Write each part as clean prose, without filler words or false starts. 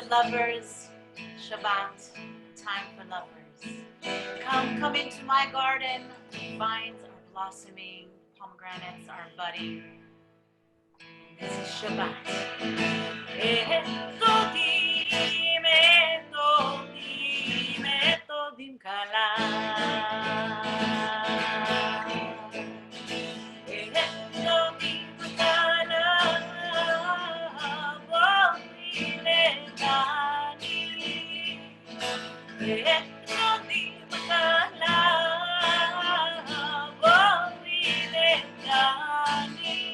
lovers, Shabbat, time for lovers. Come into my garden. Vines are blossoming, pomegranates are budding. This is Shabbat. Etodim, etodim, etodim kala. Etodim kala, boi letani. Etodim kala, boi letani.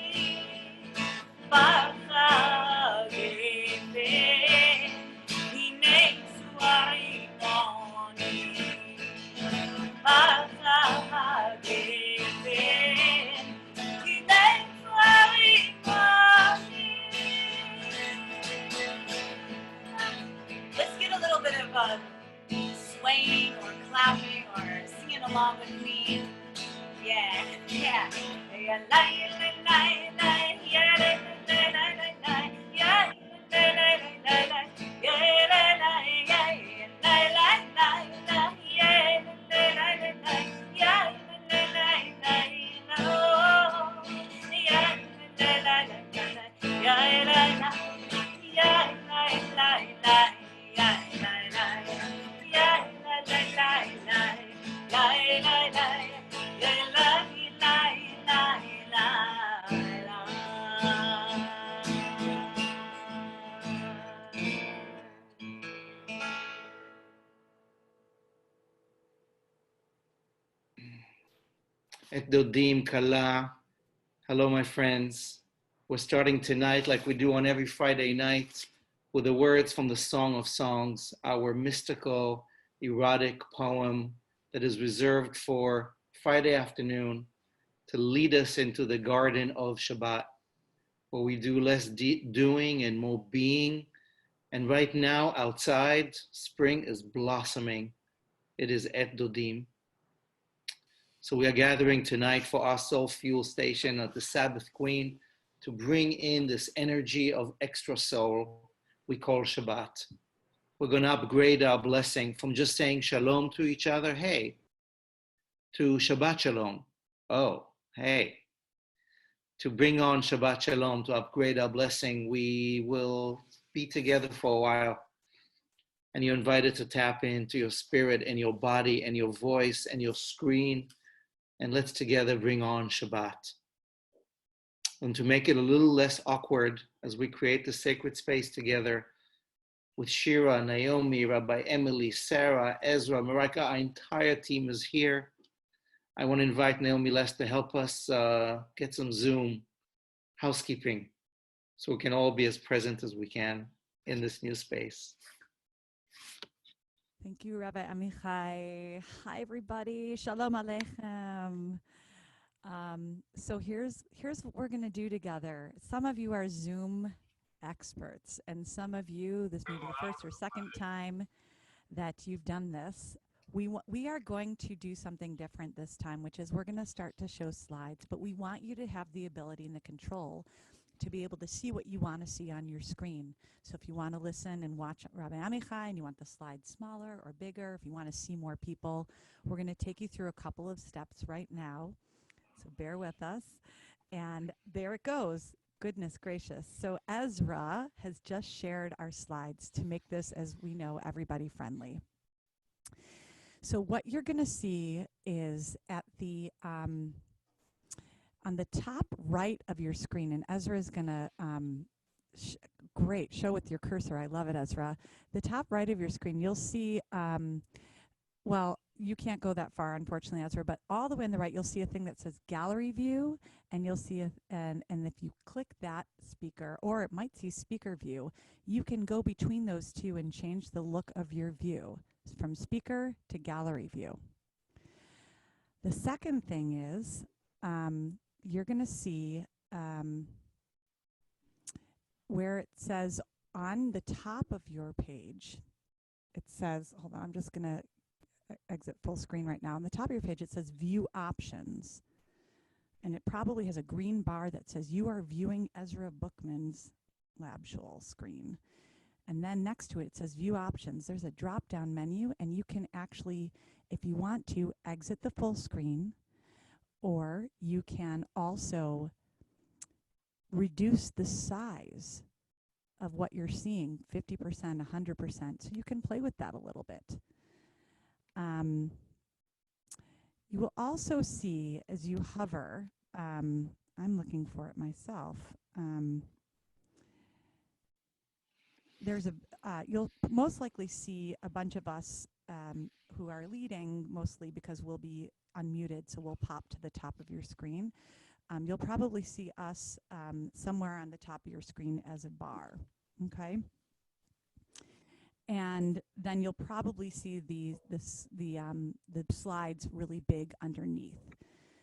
Let's get a little bit of swaying or clapping or singing along with me. Yeah, yeah. Et Dodim Kala. Hello, my friends. We're starting tonight, like we do on every Friday night, with the words from the Song of Songs, our mystical, erotic poem that is reserved for Friday afternoon to lead us into the garden of Shabbat, where we do less doing and more being. And right now, outside, spring is blossoming. It is Et Dodim. So we are gathering tonight for our soul fuel station at the Sabbath Queen to bring in this energy of extra soul we call Shabbat. We're going to upgrade our blessing from just saying shalom to each other, hey, to Shabbat Shalom, oh, hey. To bring on Shabbat Shalom, to upgrade our blessing, we will be together for a while. And you're invited to tap into your spirit and your body and your voice and your screen. And let's together bring on Shabbat. And to make it a little less awkward as we create the sacred space together with Shira, Naomi, Rabbi Emily, Sarah, Ezra, Marika, our entire team is here. I want to invite Naomi Les to help us get some Zoom housekeeping so we can all be as present as we can in this new space. Thank you, Rabbi Amichai. Hi, everybody. Shalom Aleichem. So here's what we're going to do together. Some of you are Zoom experts, and some of you, this may be the first or second time that you've done this. We are going to do something different this time, which is we're going to start to show slides, but we want you to have the ability and the control to be able to see what you want to see on your screen. So if you want to listen and watch Rabbi Amichai and you want the slides smaller or bigger, if you want to see more people, we're going to take you through a couple of steps right now. So bear with us. And there it goes. Goodness gracious. So Ezra has just shared our slides to make this, as we know, everybody friendly. So what you're going to see is at the on the top right of your screen, and Ezra is going to, great, show with your cursor. I love it, Ezra. The top right of your screen, you'll see, well, you can't go that far, unfortunately, Ezra, but all the way on the right, you'll see a thing that says Gallery View, and you'll see, and if you click that speaker, or it might see Speaker View, you can go between those two and change the look of your view from Speaker to Gallery View. The second thing is, you're going to see where it says on the top of your page, it says, hold on, I'm just going to exit full screen right now. On the top of your page, it says View Options. And it probably has a green bar that says you are viewing Ezra Bookman's LabShul screen. And then next to it, it says View Options. There's a drop-down menu, and you can actually, if you want to, exit the full screen, or you can also reduce the size of what you're seeing, 50%, 100%. So you can play with that a little bit. You will also see as you hover, I'm looking for it myself. There's you'll most likely see a bunch of us who are leading, mostly because we'll be unmuted, so we'll pop to the top of your screen. You'll probably see us somewhere on the top of your screen as a bar, okay? And then you'll probably see the slides really big underneath.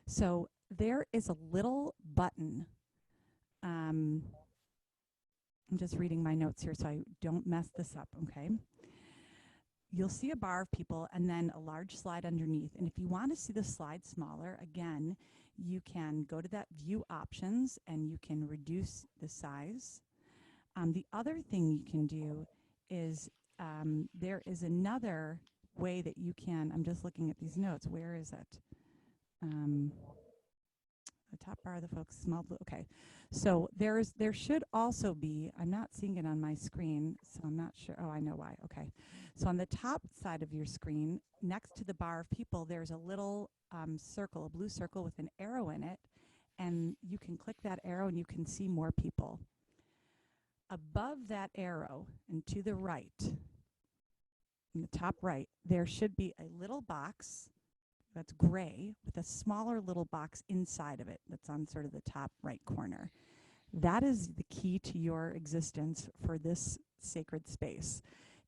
So there is a little button. I'm just reading my notes here so I don't mess this up, okay? You'll see a bar of people and then a large slide underneath. And if you want to see the slide smaller, again, you can go to that View Options and you can reduce the size. The other thing you can do is there is another way that you can, I'm just looking at these notes, where is it? The top bar of the focus, small blue, okay. So there should also be, I'm not seeing it on my screen, so I'm not sure, oh, I know why, okay. So on the top side of your screen, next to the bar of people, there's a little circle, a blue circle with an arrow in it, and you can click that arrow and you can see more people. Above that arrow and to the right, in the top right, there should be a little box that's gray with a smaller little box inside of it that's on sort of the top right corner. That is the key to your existence for this sacred space.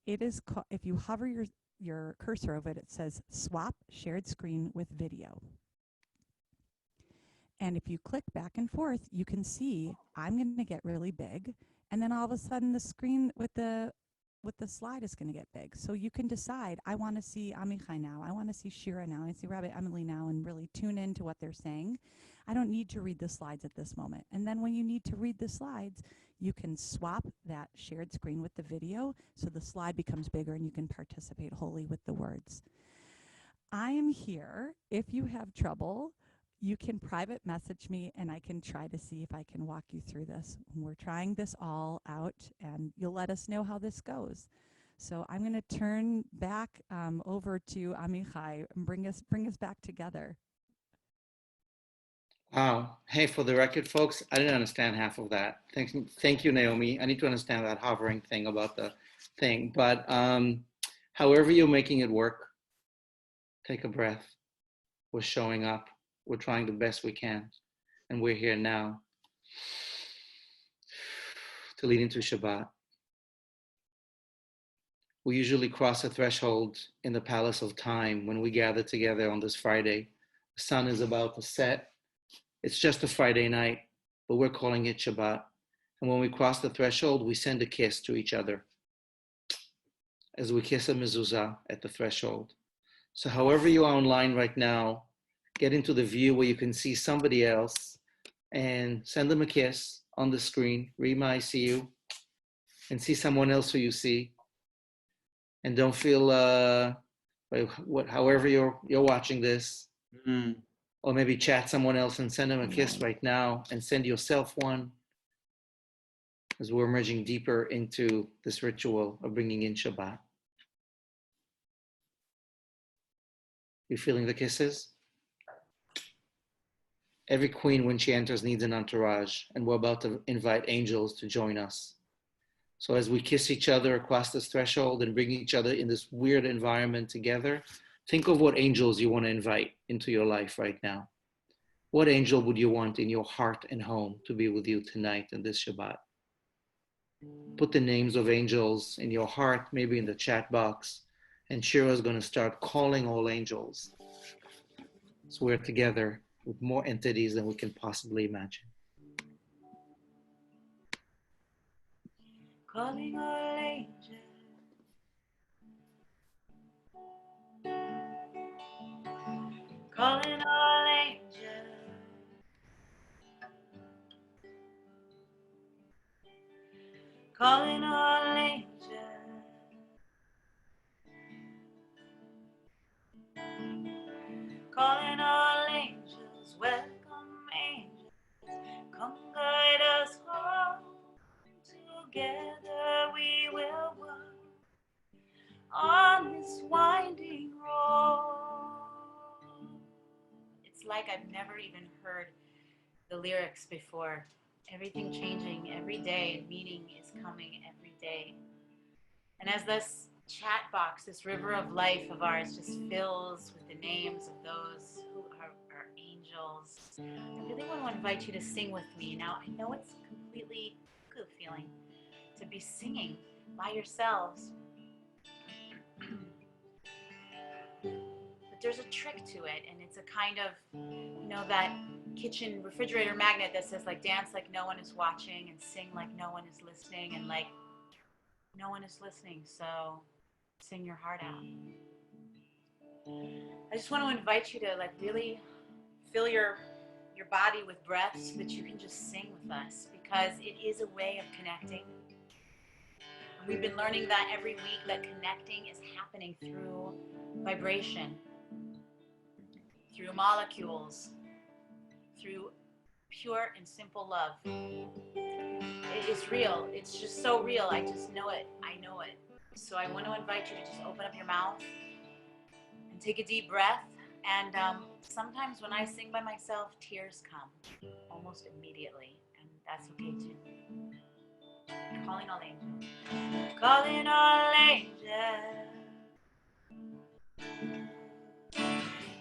It is if you hover your cursor over it, it says Swap Shared Screen with Video. And if you click back and forth, you can see I'm going to get really big, and then all of a sudden the screen with the slide is going to get big. So you can decide, I want to see Amichai now, I want to see Shira now, I see Rabbi Emily now, and really tune into what they're saying. I don't need to read the slides at this moment. And then when you need to read the slides, you can swap that shared screen with the video so the slide becomes bigger and you can participate wholly with the words. I am here. If you have trouble, you can private message me and I can try to see if I can walk you through this. We're trying this all out and you'll let us know how this goes. So I'm going to turn back over to Amichai and bring us back together. Wow. Hey, for the record, folks, I didn't understand half of that. Thank you, Naomi. I need to understand that hovering thing about the thing. But however you're making it work, take a breath. We're showing up. We're trying the best we can. And we're here now to lead into Shabbat. We usually cross a threshold in the palace of time when we gather together on this Friday. The sun is about to set. It's just a Friday night, but we're calling it Shabbat. And when we cross the threshold, we send a kiss to each other as we kiss a mezuzah at the threshold. So however you are online right now, get into the view where you can see somebody else and send them a kiss on the screen. Rima, I see you. And see someone else who you see. And don't feel, however you're watching this, or maybe chat someone else and send them a kiss right now and send yourself one as we're merging deeper into this ritual of bringing in Shabbat. You feeling the kisses? Every queen, when she enters, needs an entourage, and we're about to invite angels to join us. So as we kiss each other across this threshold and bring each other in this weird environment together, think of what angels you want to invite into your life right now. What angel would you want in your heart and home to be with you tonight in this Shabbat? Put the names of angels in your heart, maybe in the chat box, and Shira is going to start calling all angels. So we're together with more entities than we can possibly imagine. Calling all angels. Calling all angels. Calling all angels. Calling all angels, welcome angels, come guide us home. Together we will walk on this winding road. It's like I've never even heard the lyrics before. Everything changing every day, meaning is coming every day. And as this chat box, this river of life of ours just fills with the names of those who are angels, I really want to invite you to sing with me. Now, I know it's completely good feeling to be singing by yourselves. But there's a trick to it, and it's a kind of, that kitchen refrigerator magnet that says like dance like no one is watching and sing like no one is listening, and like no one is listening, so sing your heart out. I just want to invite you to like really fill your body with breath so that you can just sing with us, because it is a way of connecting. We've been learning that every week, that connecting is happening through vibration, through molecules, through pure and simple love. It is real. It's just so real. I just know it. I know it. So I want to invite you to just open up your mouth and take a deep breath. And sometimes when I sing by myself, tears come almost immediately. And that's okay too. Calling all angels. Calling all angels.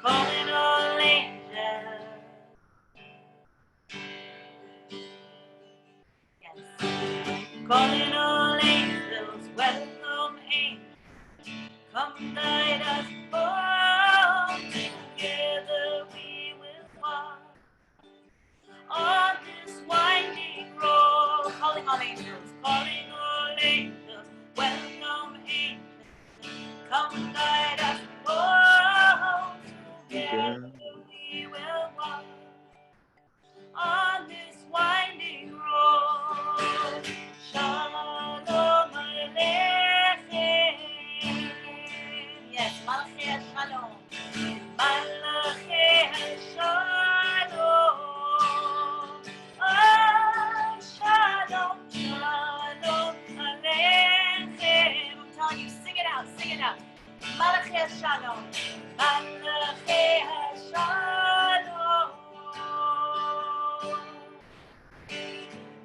Calling all angels. Yes. Calling all angels. Welcome angels. Come guide us all. Together we will walk on this winding road. Calling all angels. Calling all angels. Welcome angels. Come guide us all. Together we will walk on this winding road. Shalom Aleichem. Yes, Malachei Shalom. Malachei Shalom. Oh, Shalom, Shalom Aleichem. I'm telling you, sing it out, sing it out. Malachei Shalom. Malachei Shalom.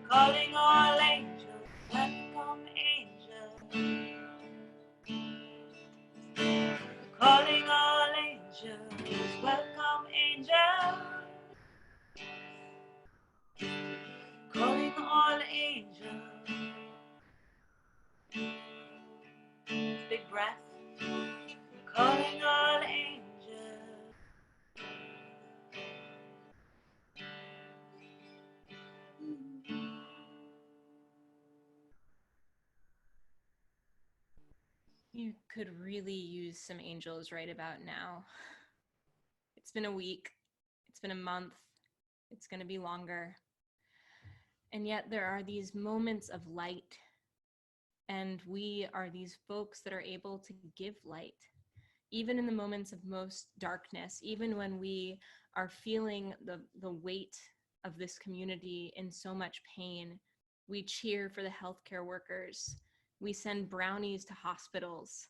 Calling all angels, welcome angels. Calling all angels, welcome angels. Calling all angels. Big breath. Calling all angels. You could really use some angels right about now. It's been a week, it's been a month, it's going to be longer. And yet there are these moments of light, and we are these folks that are able to give light, even in the moments of most darkness, even when we are feeling the weight of this community in so much pain. We cheer for the healthcare workers. We send brownies to hospitals.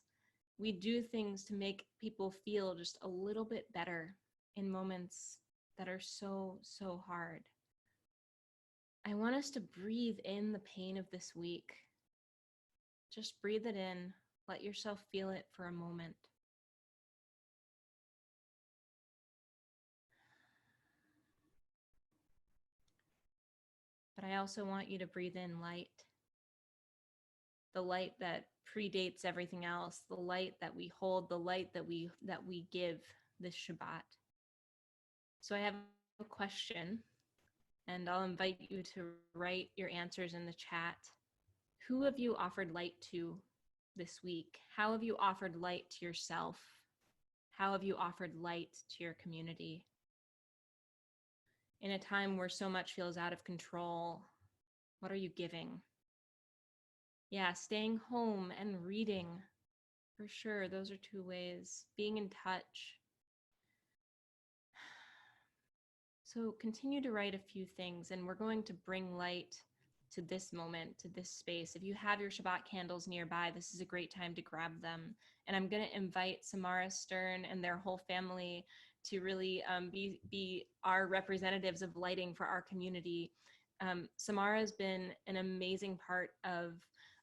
We do things to make people feel just a little bit better in moments that are so, so hard. I want us to breathe in the pain of this week. Just breathe it in. Let yourself feel it for a moment. But I also want you to breathe in light. The light that predates everything else, the light that we hold, the light that we give this Shabbat. So I have a question, and I'll invite you to write your answers in the chat. Who have you offered light to this week? How have you offered light to yourself? How have you offered light to your community? In a time where so much feels out of control, what are you giving? Yeah, staying home and reading, for sure. Those are two ways. Being in touch. So continue to write a few things, and we're going to bring light to this moment, to this space. If you have your Shabbat candles nearby, this is a great time to grab them. And I'm going to invite Samara Stern and their whole family to really be our representatives of lighting for our community. Samara has been an amazing part of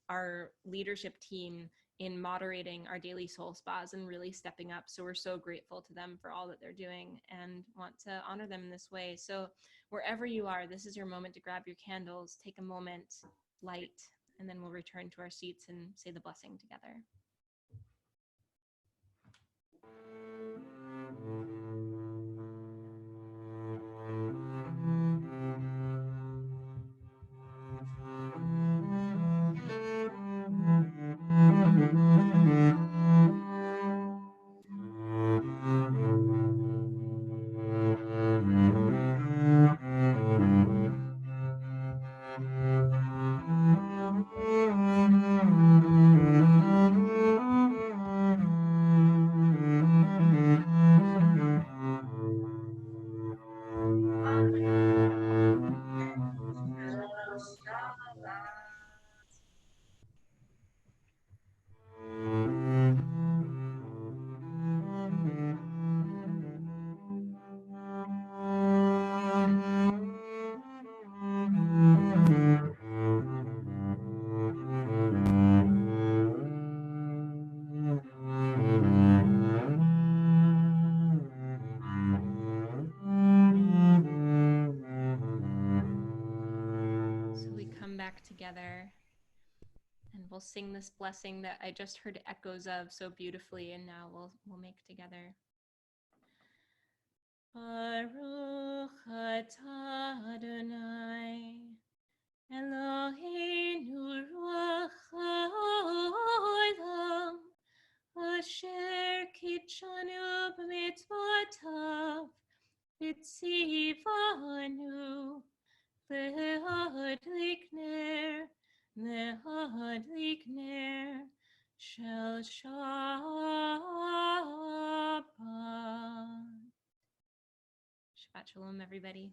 our leadership team in moderating our daily soul spas and really stepping up. So we're so grateful to them for all that they're doing and want to honor them in this way. So wherever you are, this is your moment to grab your candles, take a moment, light, and then we'll return to our seats and say the blessing together. So we come back together and we'll sing this blessing that I just heard echoes of so beautifully, and now we'll make together. Baruch atah Adonai Eloheinu ruach haolam asher kitshanu b'mitzvotav v'tzivanu להדליק נר של שבת. Shabbat Shalom, everybody.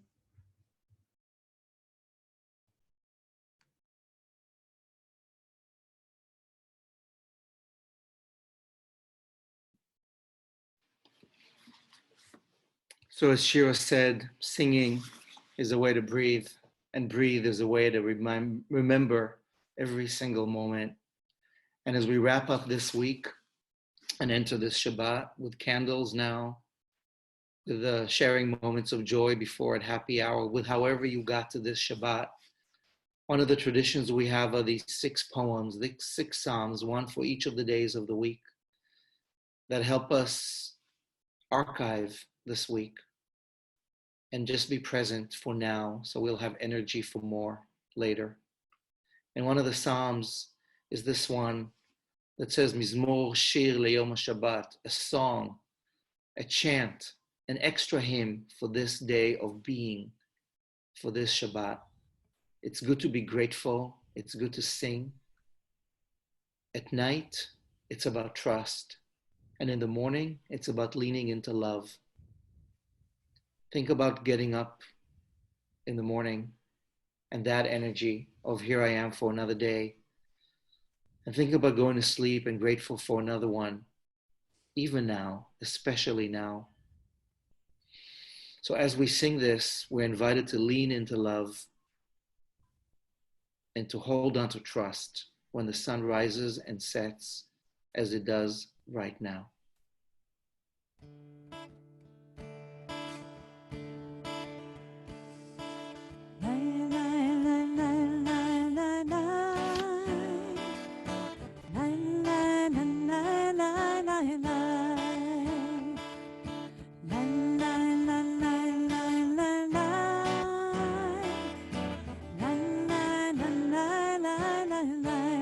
So as Shira said, singing is a way to breathe, and breathe is a way to remember every single moment. And as we wrap up this week and enter this Shabbat with candles now, with sharing moments of joy before at happy hour, with however you got to this Shabbat, one of the traditions we have are these 6 poems, the 6 psalms, one for each of the days of the week, that help us archive this week and just be present for now, so we'll have energy for more later. And one of the psalms is this one that says, Mizmor Shir Leyom HaShabbat, a song, a chant, an extra hymn for this day of being, for this Shabbat. It's good to be grateful. It's good to sing. At night, it's about trust. And in the morning, it's about leaning into love. Think about getting up in the morning and that energy of here I am for another day. And think about going to sleep and grateful for another one, even now, especially now. So as we sing this, we're invited to lean into love and to hold on to trust when the sun rises and sets as it does right now.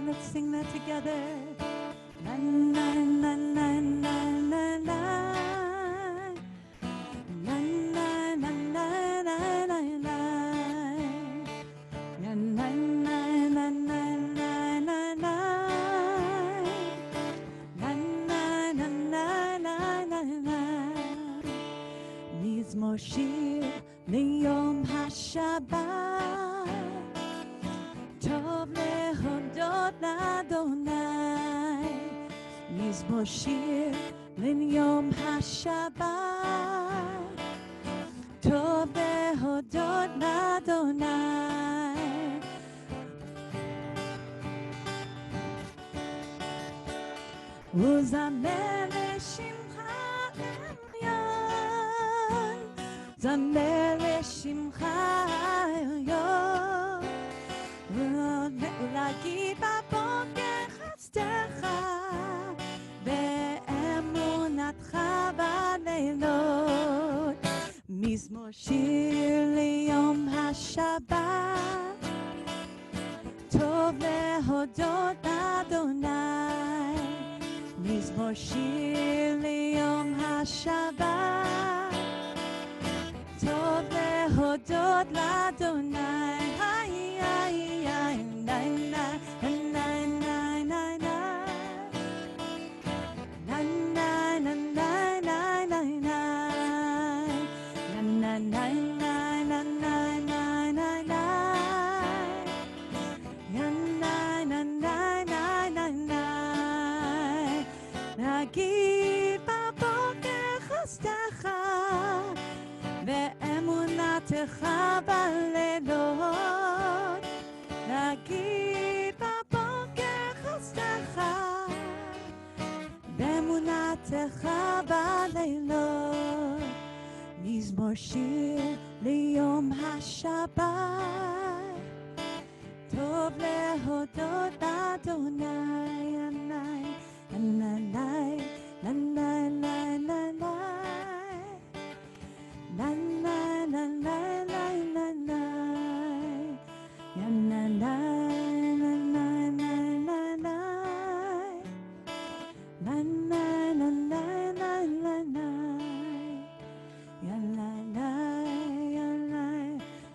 Let's sing that together. Na, na, na, na, na, na, na. Na, na, na, na, na, na, na. Na, na, na, na, na, na, na, na. Na, na, na, na, na, na, na. Mizmor shir ליום השבת, טוב להודות לאדוני, מזמור שיר ליום השבת, טוב להודות לאדוני. וזמר לשמך עליון, זמר לשמך עליון, ולהגיד בבוקר חסדך ואמונתך בלילות. מזמור שיר ליום השבת, טוב להודות לאדוני. מזמור שיר ליום השבת, טוב להודות לאדוני. להגיד בבוקר חסדך ואמונתך בלילות. להגיד בבוקר חסדך ואמונתך בלילות. מזמור שיר ליום השבת, טוב להודות לאדוני.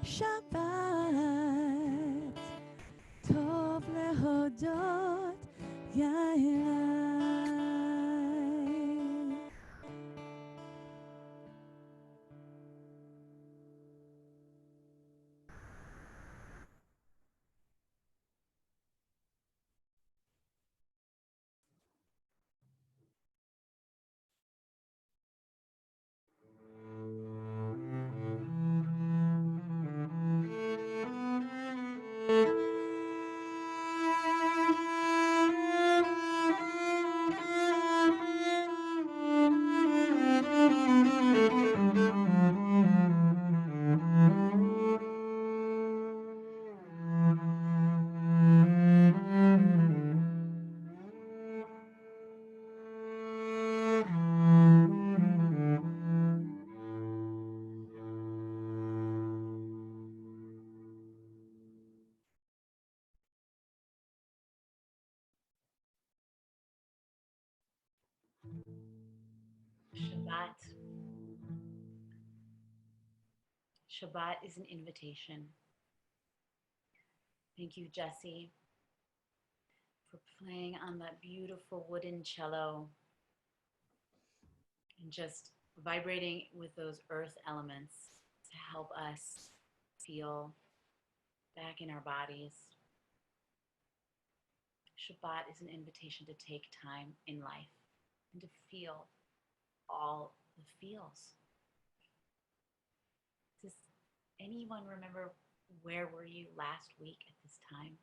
שבת טוב להודות יאללה. Shabbat. Shabbat is an invitation. Thank you, Jesse, for playing on that beautiful wooden cello and just vibrating with those earth elements to help us feel back in our bodies. Shabbat is an invitation to take time in life and to feel all the feels. Does anyone remember where were you last week at this time?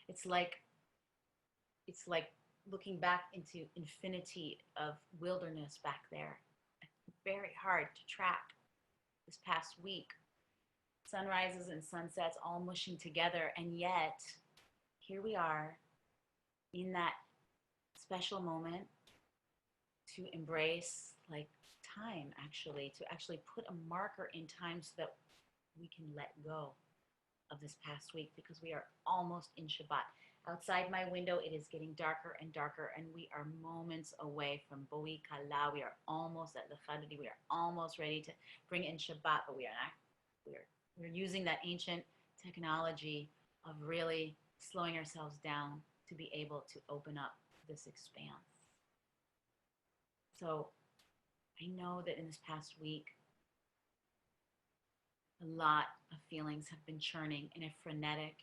It's like looking back into infinity of wilderness back there. Very hard to track this past week. Sunrises and sunsets all mushing together, and yet here we are in that special moment to embrace like time, to actually put a marker in time so that we can let go of this past week, because we are almost in Shabbat. Outside my window, it is getting darker and darker, and we are moments away from Boi Kala. We are almost at the Chadadi. We are almost ready to bring in Shabbat, but we are not. We're using that ancient technology of really slowing ourselves down to be able to open up this expanse. So I know that in this past week, a lot of feelings have been churning in a frenetic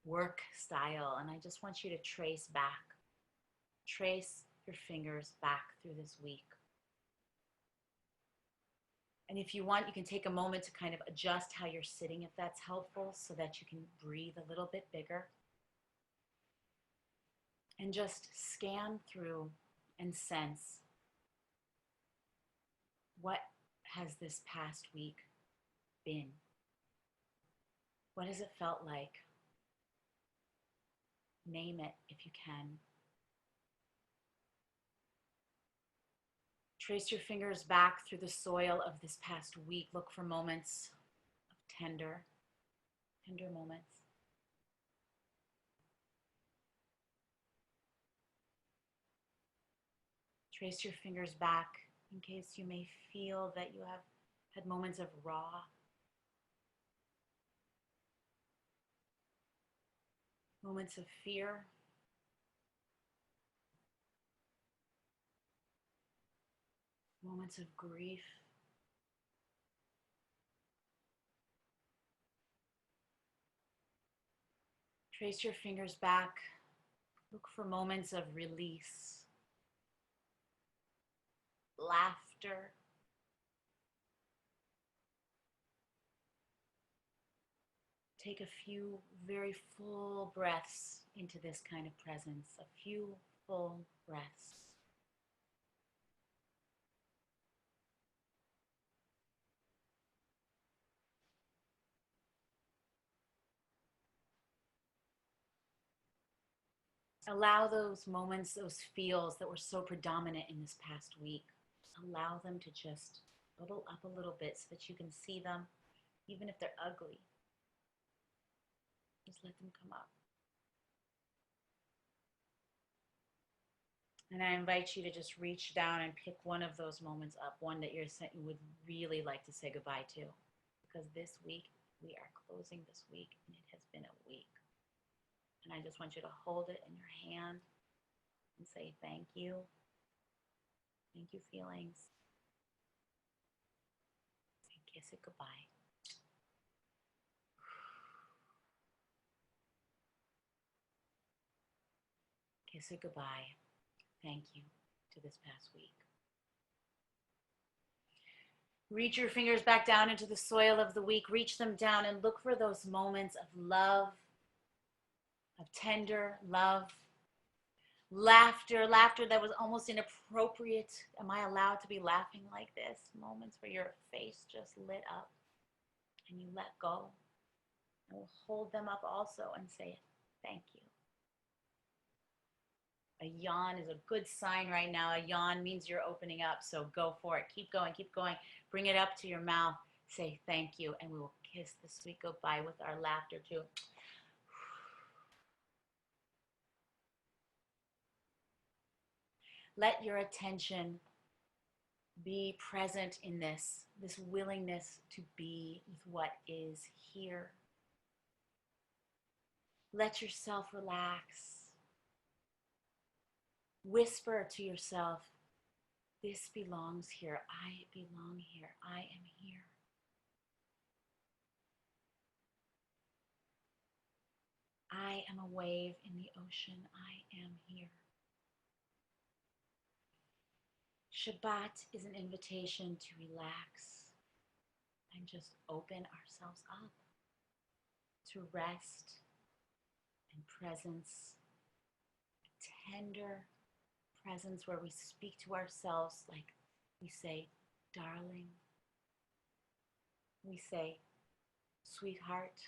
work style, and I just want you to trace your fingers back through this week. And if you want, you can take a moment to kind of adjust how you're sitting if that's helpful, so that you can breathe a little bit bigger. And just scan through and sense, what has this past week been? What has it felt like? Name it if you can. Trace your fingers back through the soil of this past week. Look for moments of tender moments. Trace your fingers back in case you may feel that you have had moments of raw, moments of fear, moments of grief. Trace your fingers back. Look for moments of release, laughter, take a few very full breaths into this kind of presence, a few full breaths. Allow those moments, those feels that were so predominant in this past week, allow them to just bubble up a little bit so that you can see them, even if they're ugly. Just let them come up. And I invite you to just reach down and pick one of those moments up, one that you would really like to say goodbye to. Because this week, we are closing this week, and it has been a week. And I just want you to hold it in your hand and say thank you. Thank you, feelings. And kiss it goodbye. Kiss it goodbye. Thank you to this past week. Reach your fingers back down into the soil of the week. Reach them down and look for those moments of love, of tender love, laughter that was almost inappropriate. Am I allowed to be laughing like this? Moments where your face just lit up and you let go. And we'll hold them up also and say thank you. A yawn is a good sign right now. A yawn means you're opening up, so go for it. Keep going, keep going. Bring it up to your mouth. Say thank you, and we will kiss this week goodbye with our laughter too. Let your attention be present in this willingness to be with what is here. Let yourself relax. Whisper to yourself, this belongs here. I belong here. I am here. I am a wave in the ocean. I am here. Shabbat is an invitation to relax and just open ourselves up to rest and presence, tender presence where we speak to ourselves like we say, darling. We say, sweetheart.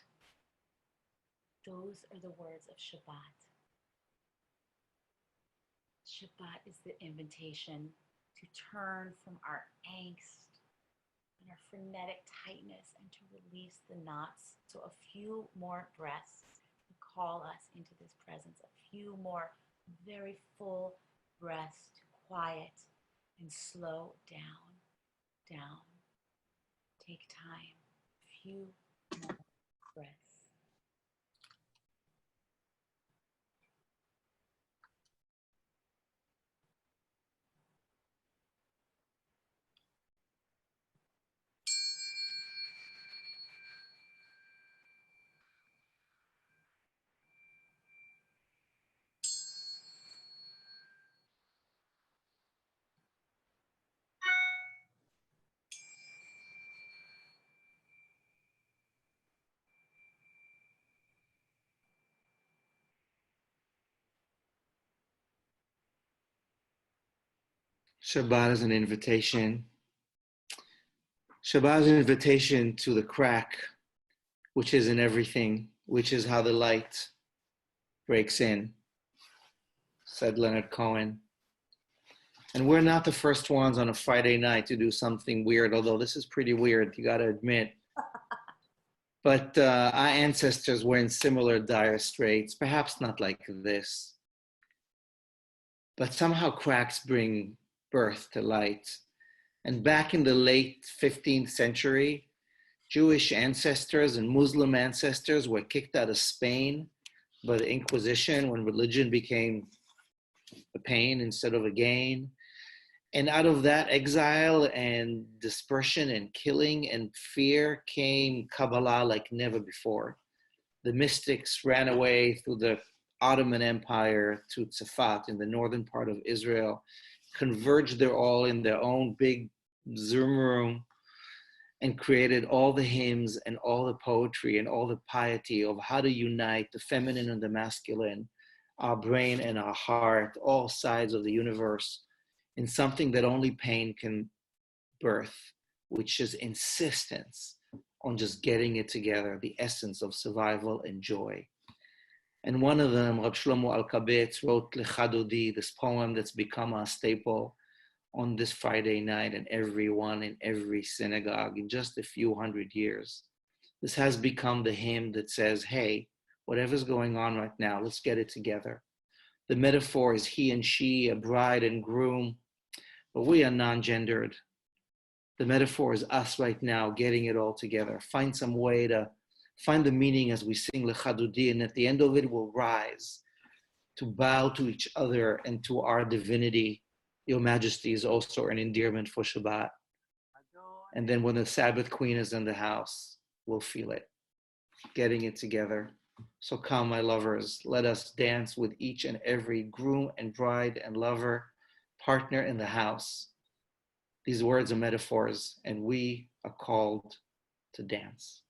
Those are the words of Shabbat. Shabbat is the invitation to turn from our angst and our frenetic tightness and to release the knots. So a few more breaths to call us into this presence, a few more very full breaths to quiet and slow down. Take time, a few more breaths. Shabbat is an invitation. Shabbat is an invitation to the crack, which is in everything, which is how the light breaks in, said Leonard Cohen. And we're not the first ones on a Friday night to do something weird, although this is pretty weird, you got to admit. But our ancestors were in similar dire straits, perhaps not like this. But somehow cracks bring birth to light. And back in the late 15th century, Jewish ancestors and Muslim ancestors were kicked out of Spain by the Inquisition when religion became a pain instead of a gain. And out of that exile and dispersion and killing and fear came Kabbalah like never before. The mystics ran away through the Ottoman Empire to Tzafat in the northern part of Israel, converged there all in their own big Zoom room, and created all the hymns and all the poetry and all the piety of how to unite the feminine and the masculine, our brain and our heart, all sides of the universe, in something that only pain can birth, which is insistence on just getting it together, the essence of survival and joy. And one of them, Rab Shlomo Alkabetz, wrote Lechadodi, this poem that's become a staple on this Friday night and everyone in every synagogue in just a few hundred years. This has become the hymn that says, hey, whatever's going on right now, let's get it together. The metaphor is he and she, a bride and groom, but we are non-gendered. The metaphor is us right now getting it all together. Find some way to find the meaning as we sing Lechadudi, and at the end of it, we'll rise to bow to each other and to our divinity. Your Majesty is also an endearment for Shabbat. And then when the Sabbath Queen is in the house, we'll feel it, getting it together. So come, my lovers, let us dance with each and every groom and bride and lover, partner in the house. These words are metaphors, and we are called to dance.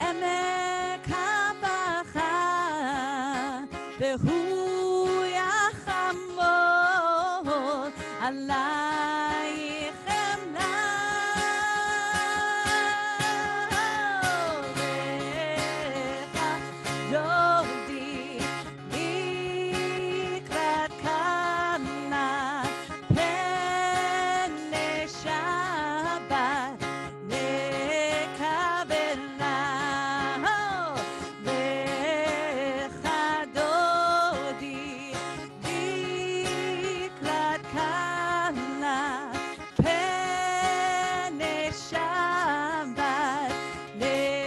Amen. והוא יחמול עלייך חמלה. דודי לקראת קלה פני שבת לקבלה. לך דודי לקראת קלה פני שבת לקבלה.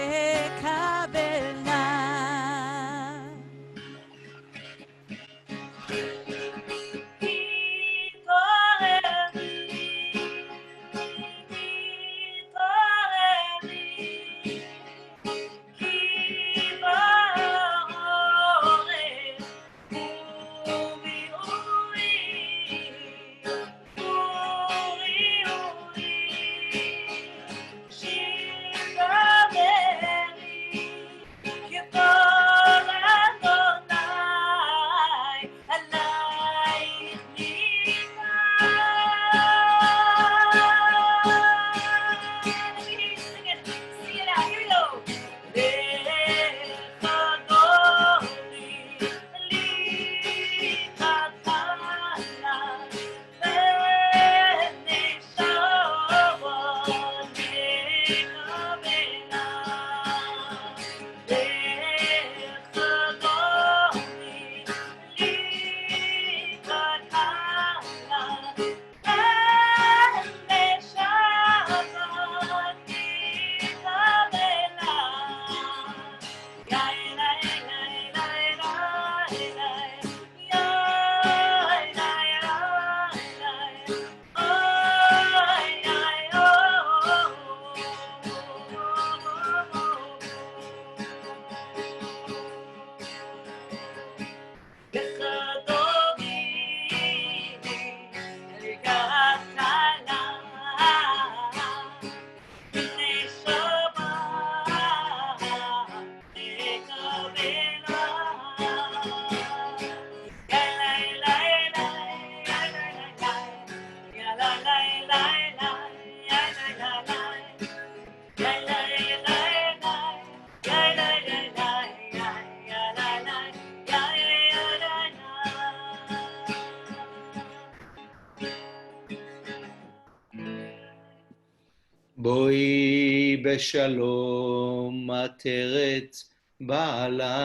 בואי בשלום עטרת בעלה.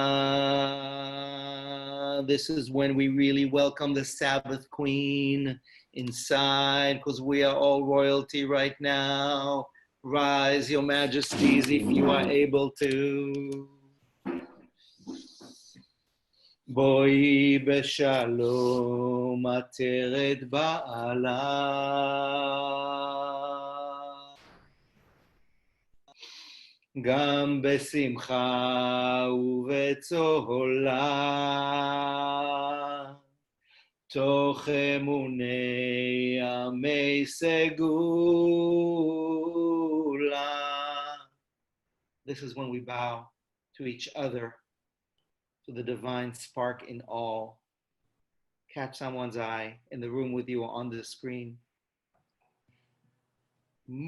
This is when we really welcome the Sabbath Queen inside, because we are all royalty right now. Rise, Your Majesties, if you are able to. בואי בשלום עטרת בעלה. גם בשמחה ובצהלה, תוך אמוני ימי סגולה. This is when we bow to each other, to the divine spark in all. Catch someone's eye in the room with you or on the screen.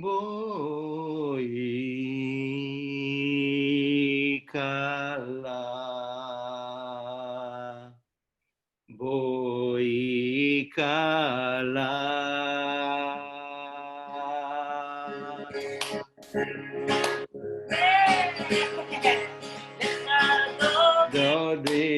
Boi kala, boi kala. Dodi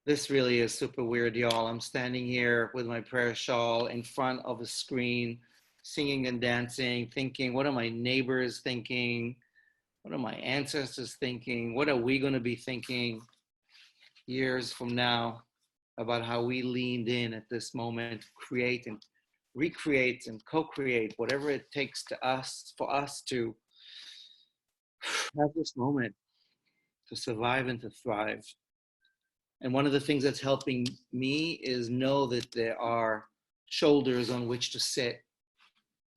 This really is super weird, y'all. I'm standing here with my prayer shawl in front of a screen, singing and dancing, thinking, what are my neighbors thinking? What are my ancestors thinking? What are we going to be thinking years from now about how we leaned in at this moment to create and recreate and co-create whatever it takes for us to have this moment to survive and to thrive. And one of the things that's helping me is know that there are shoulders on which to sit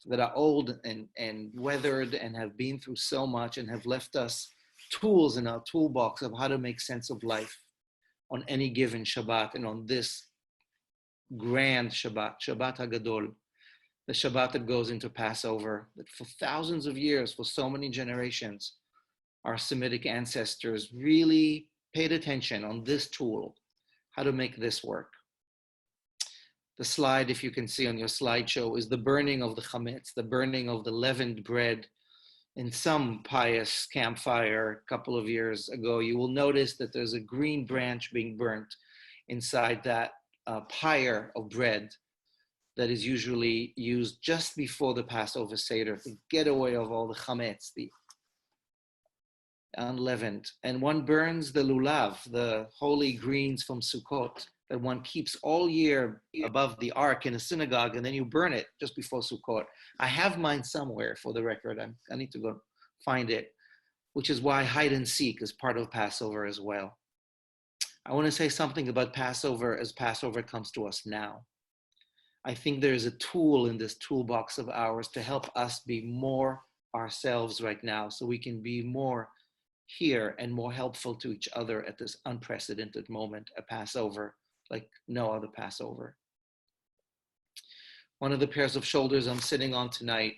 that are old and weathered and have been through so much and have left us tools in our toolbox of how to make sense of life on any given Shabbat, and on this grand Shabbat, Shabbat HaGadol, the Shabbat that goes into Passover, that for thousands of years, for so many generations, our Semitic ancestors really paid attention on this tool, how to make this work. The slide, if you can see on your slideshow, is the burning of the chametz, the burning of the leavened bread in some pious campfire a couple of years ago. You will notice that there's a green branch being burnt inside that pyre of bread that is usually used just before the Passover Seder to get away of all the chametz, the unleavened. And one burns the lulav, the holy greens from Sukkot, that one keeps all year above the ark in a synagogue, and then you burn it just before Sukkot. I have mine somewhere, for the record. I need to go find it, which is why hide and seek is part of Passover as well. I want to say something about Passover as Passover comes to us now. I think there's a tool in this toolbox of ours to help us be more ourselves right now, so we can be more here and more helpful to each other at this unprecedented moment, a Passover like no other Passover. One of the pairs of shoulders I'm sitting on tonight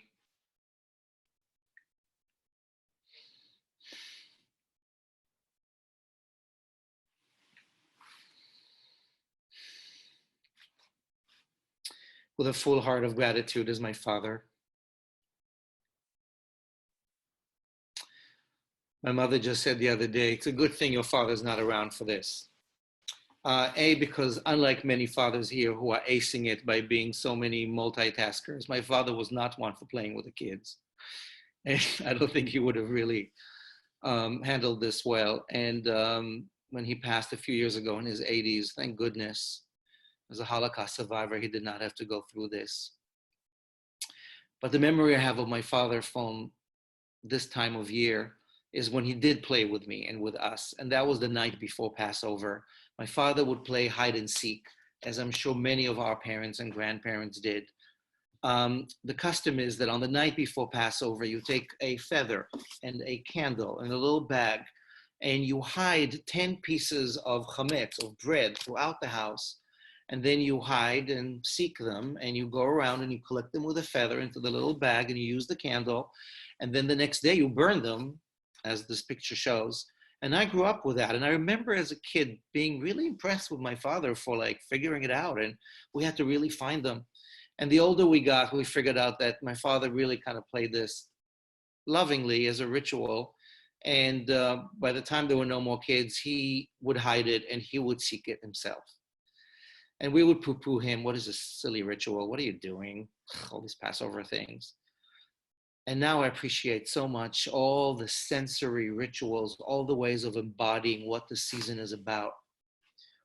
with a full heart of gratitude is my father. My mother just said the other day, it's a good thing your father's not around for this. Because unlike many fathers here who are acing it by being so many multitaskers, my father was not one for playing with the kids. And I don't think he would have really handled this well. And when he passed a few years ago in his 80s, thank goodness, as a Holocaust survivor, he did not have to go through this. But the memory I have of my father from this time of year is when he did play with me and with us. And that was the night before Passover. My father would play hide and seek, as I'm sure many of our parents and grandparents did. The custom is that on the night before Passover, you take a feather and a candle and a little bag, and you hide 10 pieces of chametz, of bread, throughout the house. And then you hide and seek them, and you go around and you collect them with a feather into the little bag, and you use the candle. And then the next day you burn them, as this picture shows. And I grew up with that. And I remember as a kid being really impressed with my father for like figuring it out. And we had to really find them. And the older we got, we figured out that my father really kind of played this lovingly as a ritual. And by the time there were no more kids, he would hide it and he would seek it himself. And we would poo-poo him. What is this silly ritual? What are you doing? All these Passover things. And now I appreciate so much all the sensory rituals, all the ways of embodying what the season is about.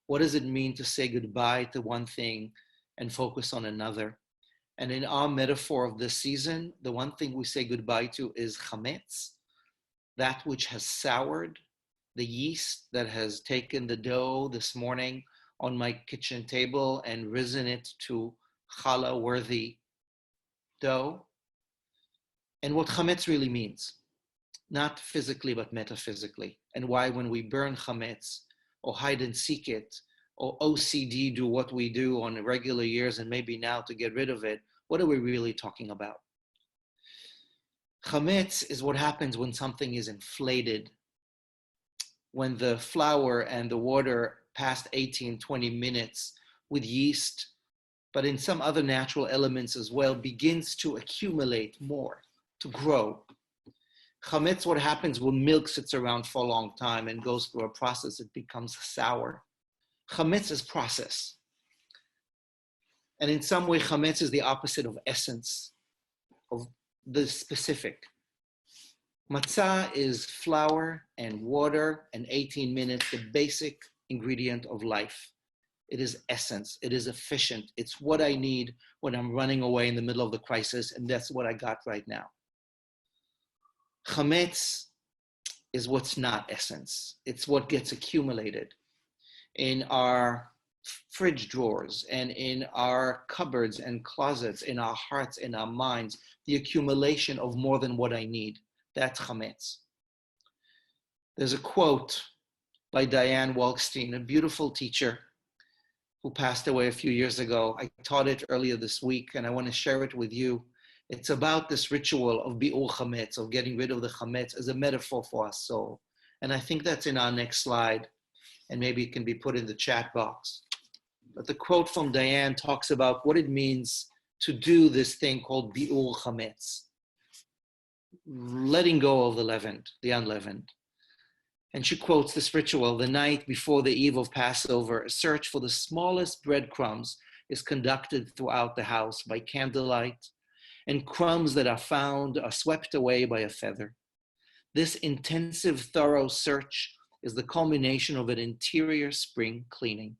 What does it mean to say goodbye to one thing and focus on another? And in our metaphor of this season, the one thing we say goodbye to is chametz, that which has soured, the yeast that has taken the dough this morning on my kitchen table and risen it to challah-worthy dough. And what chametz really means, not physically, but metaphysically. And why when we burn chametz or hide and seek it or OCD do what we do on regular years and maybe now to get rid of it, what are we really talking about? Chametz is what happens when something is inflated, when the flour and the water past 18, 20 minutes with yeast, but in some other natural elements as well, begins to accumulate more, to grow. Chametz, what happens when milk sits around for a long time and goes through a process, it becomes sour. Chametz is process. And in some way, chametz is the opposite of essence, of the specific. Matzah is flour and water and 18 minutes, the basic ingredient of life. It is essence. It is efficient. It's what I need when I'm running away in the middle of the crisis, and that's what I got right now. Chametz is what's not essence. It's what gets accumulated in our fridge drawers and in our cupboards and closets, in our hearts, in our minds, the accumulation of more than what I need. That's chametz. There's a quote by Diane Walkstein, a beautiful teacher who passed away a few years ago. I taught it earlier this week, and I want to share it with you. It's about this ritual of bi'ur chametz, of getting rid of the chametz as a metaphor for our soul. And I think that's in our next slide, and maybe it can be put in the chat box. But the quote from Diane talks about what it means to do this thing called bi'ur chametz, letting go of the leavened, the unleavened. And she quotes this ritual: the night before the eve of Passover, a search for the smallest breadcrumbs is conducted throughout the house by candlelight, and crumbs that are found are swept away by a feather. This intensive, thorough search is the culmination of an interior spring cleaning.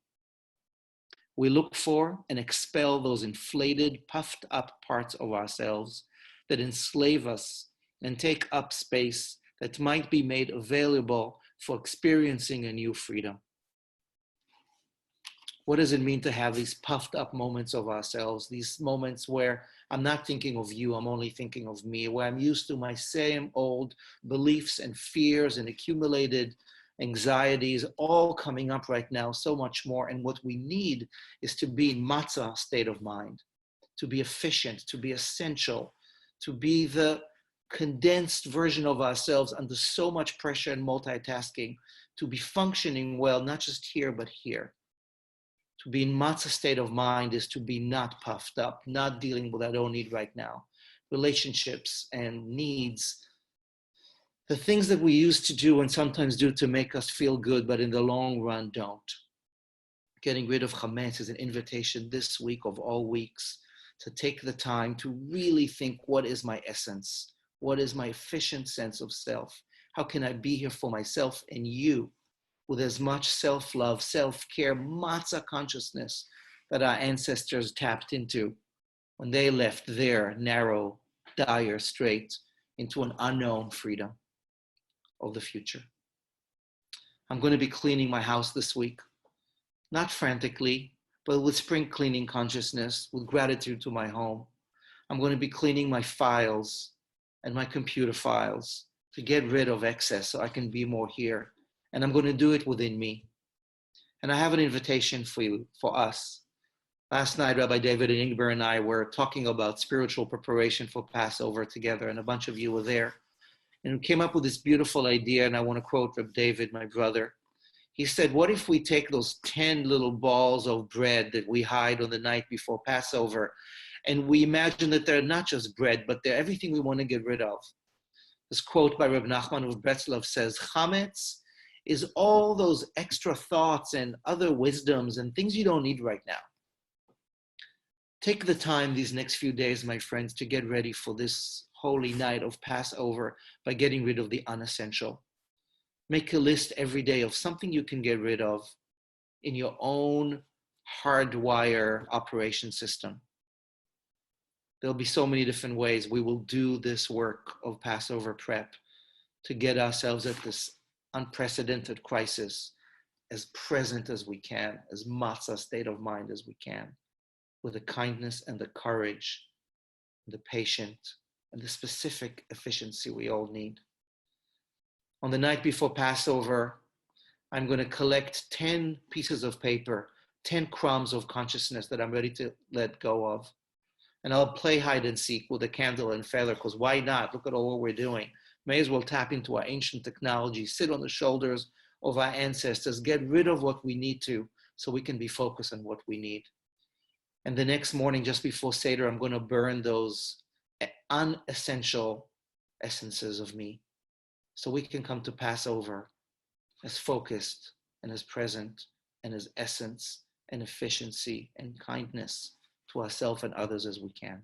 We look for and expel those inflated, puffed up parts of ourselves that enslave us and take up space that might be made available for experiencing a new freedom. What does it mean to have these puffed up moments of ourselves, these moments where I'm not thinking of you, I'm only thinking of me, where I'm used to my same old beliefs and fears and accumulated anxieties all coming up right now, so much more. And what we need is to be in matzah state of mind, to be efficient, to be essential, to be the condensed version of ourselves under so much pressure and multitasking, to be functioning well, not just here, but here. To be in matzah state of mind is to be not puffed up, not dealing with what I don't need right now. Relationships and needs, the things that we used to do and sometimes do to make us feel good, but in the long run don't. Getting rid of chametz is an invitation this week of all weeks to take the time to really think, what is my essence? What is my efficient sense of self? How can I be here for myself and you with as much self-love, self-care, matzah consciousness that our ancestors tapped into when they left their narrow, dire strait into an unknown freedom of the future. I'm going to be cleaning my house this week, not frantically, but with spring cleaning consciousness, with gratitude to my home. I'm going to be cleaning my files and my computer files to get rid of excess so I can be more here. And I'm going to do it within me. And I have an invitation for you, for us. Last night, Rabbi David and Ingber and I were talking about spiritual preparation for Passover together, and a bunch of you were there. And we came up with this beautiful idea, and I want to quote Rabbi David, my brother. He said, what if we take those 10 little balls of bread that we hide on the night before Passover, and we imagine that they're not just bread, but they're everything we want to get rid of. This quote by Reb Nachman of Breslov says, chametz is all those extra thoughts and other wisdoms and things you don't need right now. Take the time these next few days, my friends, to get ready for this holy night of Passover by getting rid of the unessential. Make a list every day of something you can get rid of in your own hardwire operation system. There'll be so many different ways we will do this work of Passover prep to get ourselves at this unprecedented crisis as present as we can, as matzah state of mind as we can, with the kindness and the courage, the patience, and the specific efficiency we all need. On the night before Passover, I'm going to collect 10 pieces of paper, 10 crumbs of consciousness that I'm ready to let go of. And I'll play hide and seek with a candle and feather, because why not? Look at all what we're doing. May as well tap into our ancient technology, sit on the shoulders of our ancestors, get rid of what we need to so we can be focused on what we need. And the next morning, just before Seder, I'm going to burn those unessential essences of me, so we can come to Passover as focused and as present and as essence and efficiency and kindness to ourselves and others as we can.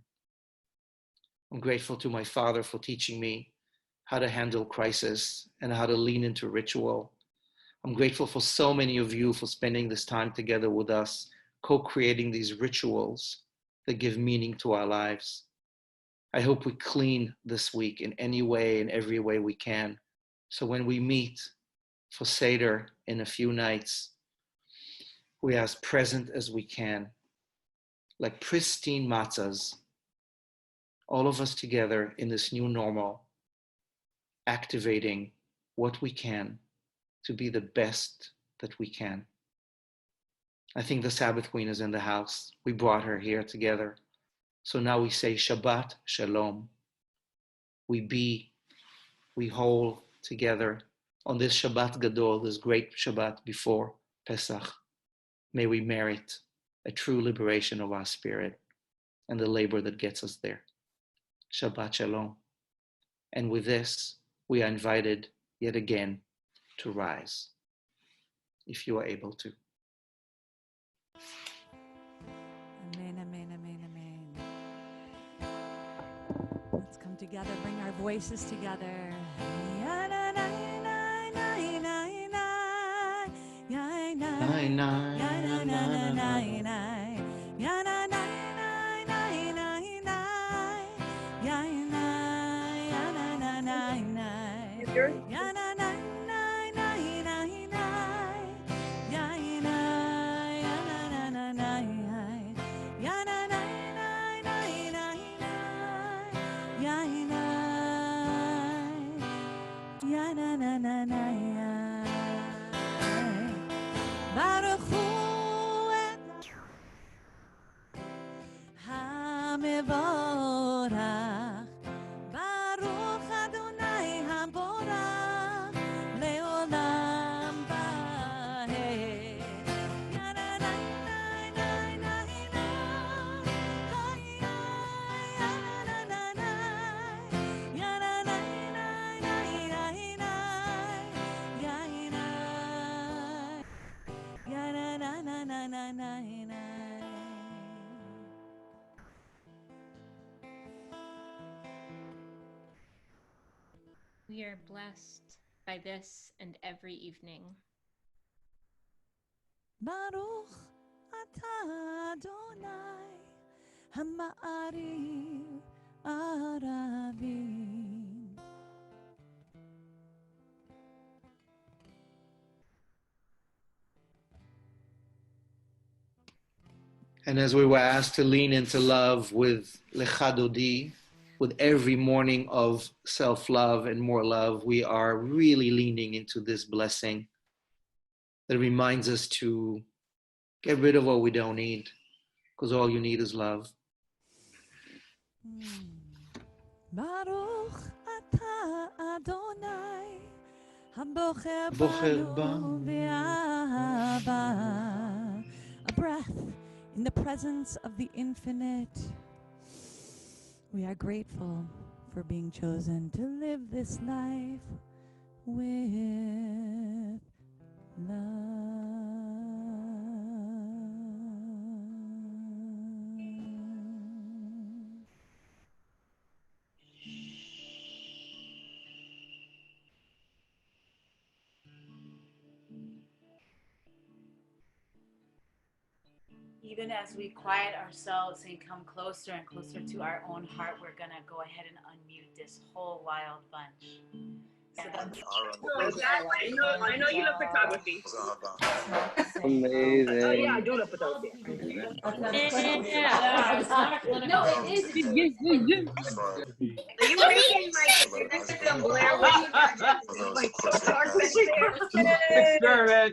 I'm grateful to my father for teaching me how to handle crisis and how to lean into ritual. I'm grateful for so many of you for spending this time together with us, co-creating these rituals that give meaning to our lives. I hope we clean this week in any way, in every way we can. So when we meet for Seder in a few nights, we are as present as we can, like pristine matzahs, all of us together in this new normal, activating what we can to be the best that we can. I think the Sabbath Queen is in the house. We brought her here together. So now we say Shabbat Shalom. We whole together on this Shabbat Gadol, this great Shabbat before Pesach. May we merit a true liberation of our spirit and the labor that gets us there. Shabbat Shalom. And with this, we are invited yet again to rise, if you are able to. Amen, amen, amen, amen. Let's come together, bring our voices together. We are blessed by this and every evening. Baruch atah Adonai Hama'ariv Aravim. And as we were asked to lean into love with Lecha Dodi, with every morning of self-love and more love, we are really leaning into this blessing that reminds us to get rid of what we don't need, because all you need is love. Baruch atah Adonai Habocher Bocher banu v'ahava. A breath in the presence of the infinite. We are grateful for being chosen to live this life with love. Even as we quiet ourselves and come closer and closer to our own heart, we're going to go ahead and unmute this whole wild bunch. So that I know you love photography. Amazing. Oh yeah, I do love photography. No, it is. Are you making like some Blair Witch? Like so dark back there.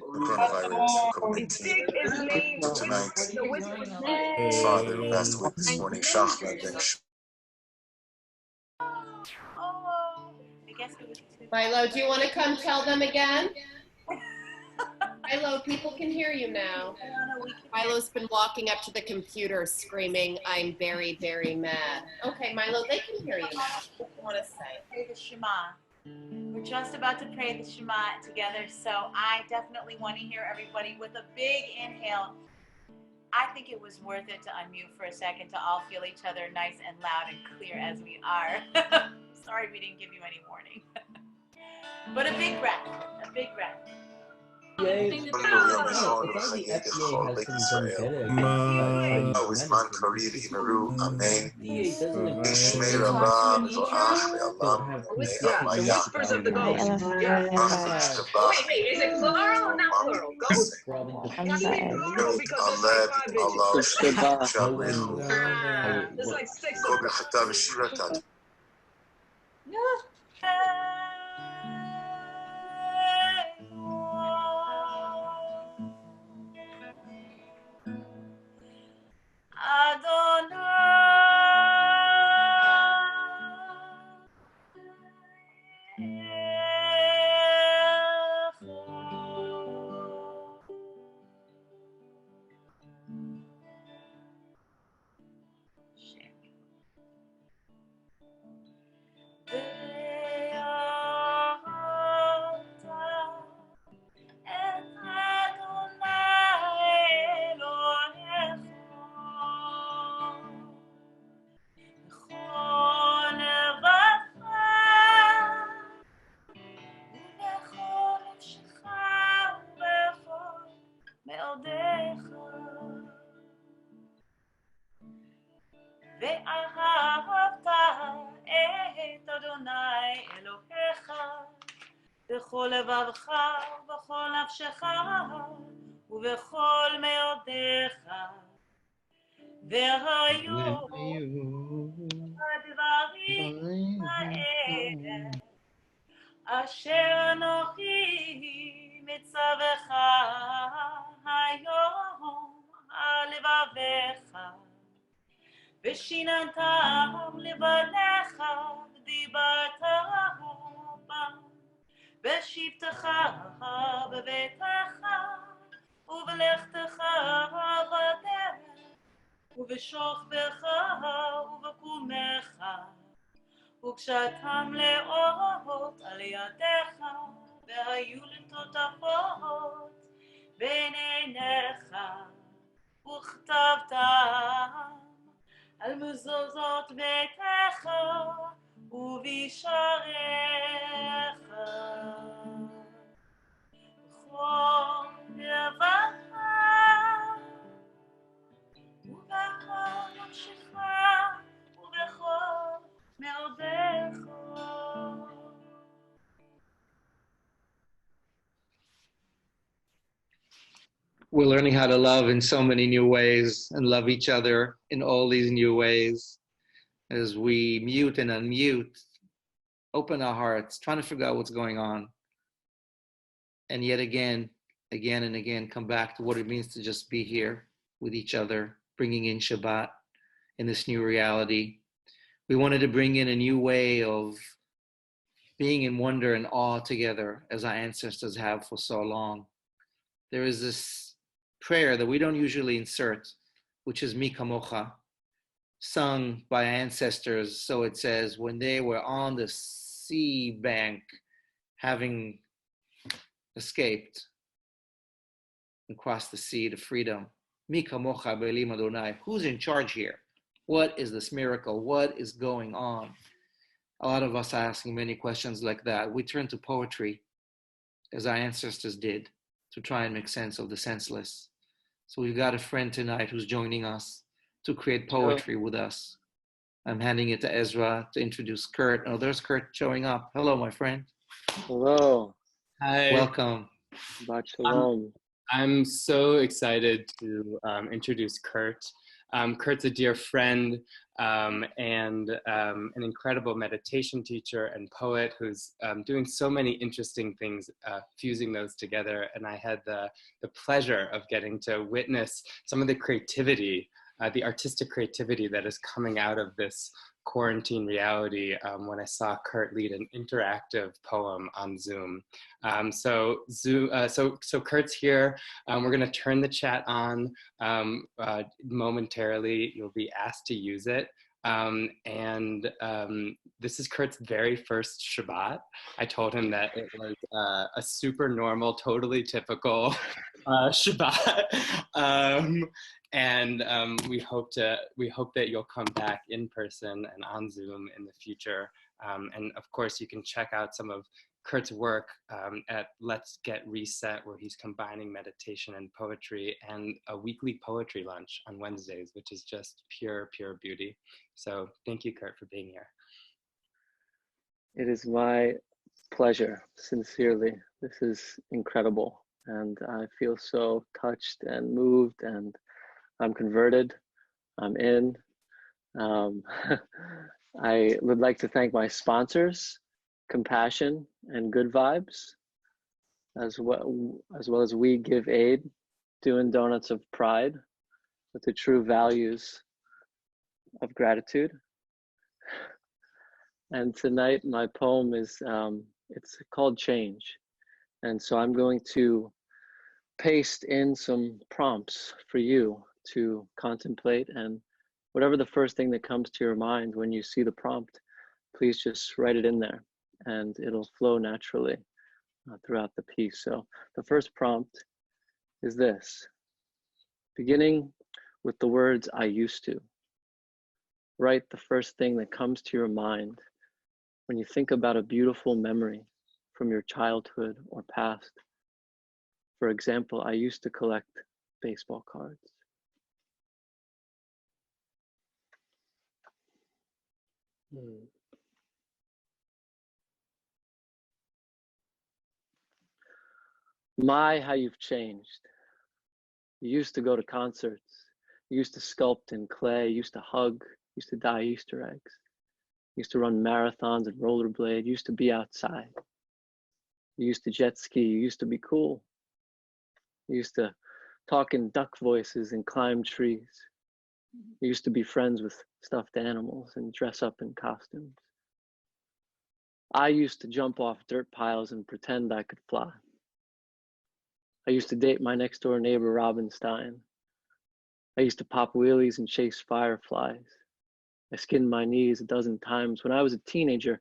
Stick is named the whisper. Father, last week this morning, Shachar. Oh, I guess it was. Milo, do you want to come tell them again? Milo, people can hear you now. Milo's been walking up to the computer screaming, "I'm very, very mad." Okay, Milo, they can hear you now. What do you want to say? Say the Shema. We're just about to pray the Shema together, so I definitely want to hear everybody with a big inhale. I think it was worth it to unmute for a second to all feel each other nice and loud and clear as we are. Sorry we didn't give you any warning. But a big breath, a big breath. Hallelujah, Mishon, Chayei Bechol Beit Israel. Izman Kariv Himeru, Amen. Ishmei Rabah, Mezoach, Le'alam, Me'avaya. Whispers of the ghost. Yeah. Wait, is it plural or not plural? Ghost? I mean plural because it's like 5 inches. There's like 6 of them. בכל לבבך ובכל נפשך ובכל מאודיך והיו הדברים האלה אשר אנוכי מצווך היום על לבביך ושיננתם לבניך ודיברתם בם בשבתך בביתך ובלכתך בדרך ובשוכבך ובקומך וקשתם לאורות על ידיך והיו לטוטפות בין עיניך וכתבתם על מזוזות ביתך ובשעריך בכל לבבך ובכל נפשך ובכל מאודיך. We're learning how to love in so many new ways and love each other in all these new ways. As we mute and unmute, open our hearts, trying to figure out what's going on. And yet again and again, come back to what it means to just be here with each other, bringing in Shabbat in this new reality. We wanted to bring in a new way of being in wonder and awe together as our ancestors have for so long. There is this prayer that we don't usually insert, which is Mi Kamocha, sung by ancestors. So it says, when they were on the sea bank, having escaped and crossed the sea to freedom, Mi Kamocha Be'elim Adonai, who's in charge here? What is this miracle? What is going on? A lot of us are asking many questions like that. We turn to poetry, as our ancestors did, to try and make sense of the senseless. So we've got a friend tonight who's joining us to create poetry with us. I'm handing it to Ezra to introduce Kurt. Oh, there's Kurt showing up. Hello, my friend. Hello. Hi. Welcome. Shabbat shalom. I'm so excited to introduce Kurt. Kurt's a dear friend and an incredible meditation teacher and poet who's doing so many interesting things, fusing those together. And I had the pleasure of getting to witness some of the creativity, the artistic creativity that is coming out of this quarantine reality when I saw Kurt lead an interactive poem on Zoom. So Kurt's here. We're going to turn the chat on momentarily. You'll be asked to use it. This is Kurt's very first Shabbat. I told him that it was a super normal, totally typical Shabbat. We hope that you'll come back in person and on Zoom in the future. And of course, you can check out some of Kurt's work at Let's Get Reset, where he's combining meditation and poetry, and a weekly poetry lunch on Wednesdays, which is just pure, pure beauty. So thank you, Kurt, for being here. It is my pleasure, sincerely. This is incredible. And I feel so touched and moved, and I'm converted. I'm in. I would like to thank my sponsors, Compassion and Good Vibes, as well as We Give Aid, doing Donuts of Pride with the true values of gratitude. And tonight my poem is, it's called Change. And so I'm going to paste in some prompts for you to contemplate, and whatever the first thing that comes to your mind when you see the prompt, please just write it in there and it'll flow naturally throughout the piece. So the first prompt is this: beginning with the words I used to. Write the first thing that comes to your mind when you think about a beautiful memory from your childhood or past. For example, I used to collect baseball cards. My, how you've changed. You used to go to concerts. You used to sculpt in clay. You used to hug. You used to dye Easter eggs. You used to run marathons and rollerblade. You used to be outside. You used to jet ski. You used to be cool. You used to talk in duck voices and climb trees. You used to be friends with stuffed animals and dress up in costumes. I used to jump off dirt piles and pretend I could fly. I used to date my next door neighbor, Robin Stein. I used to pop wheelies and chase fireflies. I skinned my knees a dozen times. When I was a teenager,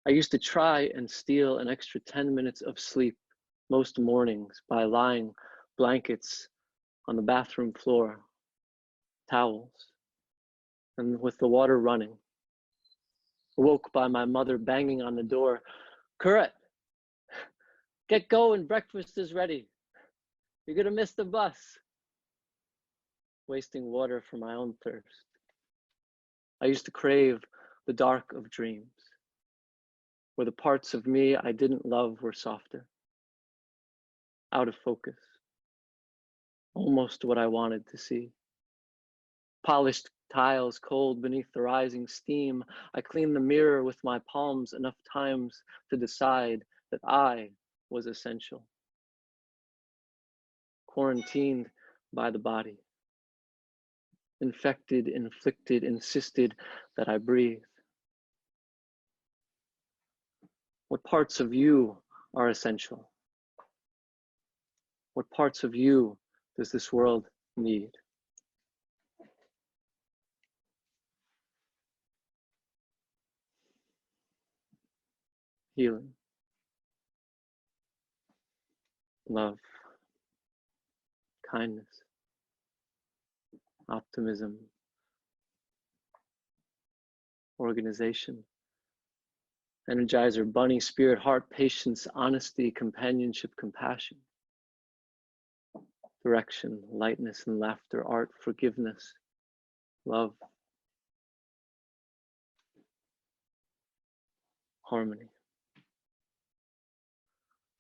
I used to try and steal an extra 10 minutes of sleep most mornings by lying blankets on the bathroom floor, towels, and with the water running. Woke by my mother banging on the door. Kurt, get going, breakfast is ready. You're gonna miss the bus. Wasting water for my own thirst. I used to crave the dark of dreams, where the parts of me I didn't love were softer, out of focus, almost what I wanted to see. Polished tiles cold beneath the rising steam, I cleaned the mirror with my palms enough times to decide that I was essential. Quarantined by the body. Infected, inflicted, insisted that I breathe. What parts of you are essential? What parts of you does this world need? Healing, love, kindness, optimism, organization, energizer, bunny, spirit, heart, patience, honesty, companionship, compassion, direction, lightness and laughter, art, forgiveness, love, harmony.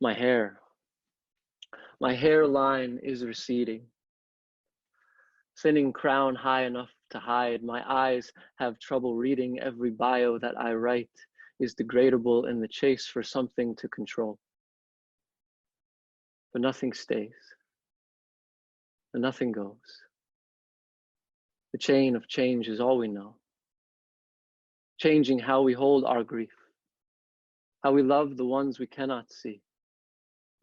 My hairline is receding, thinning crown high enough to hide. My eyes have trouble reading. Every bio that I write is degradable in the chase for something to control. But nothing stays, and nothing goes. The chain of change is all we know. Changing how we hold our grief, how we love the ones we cannot see,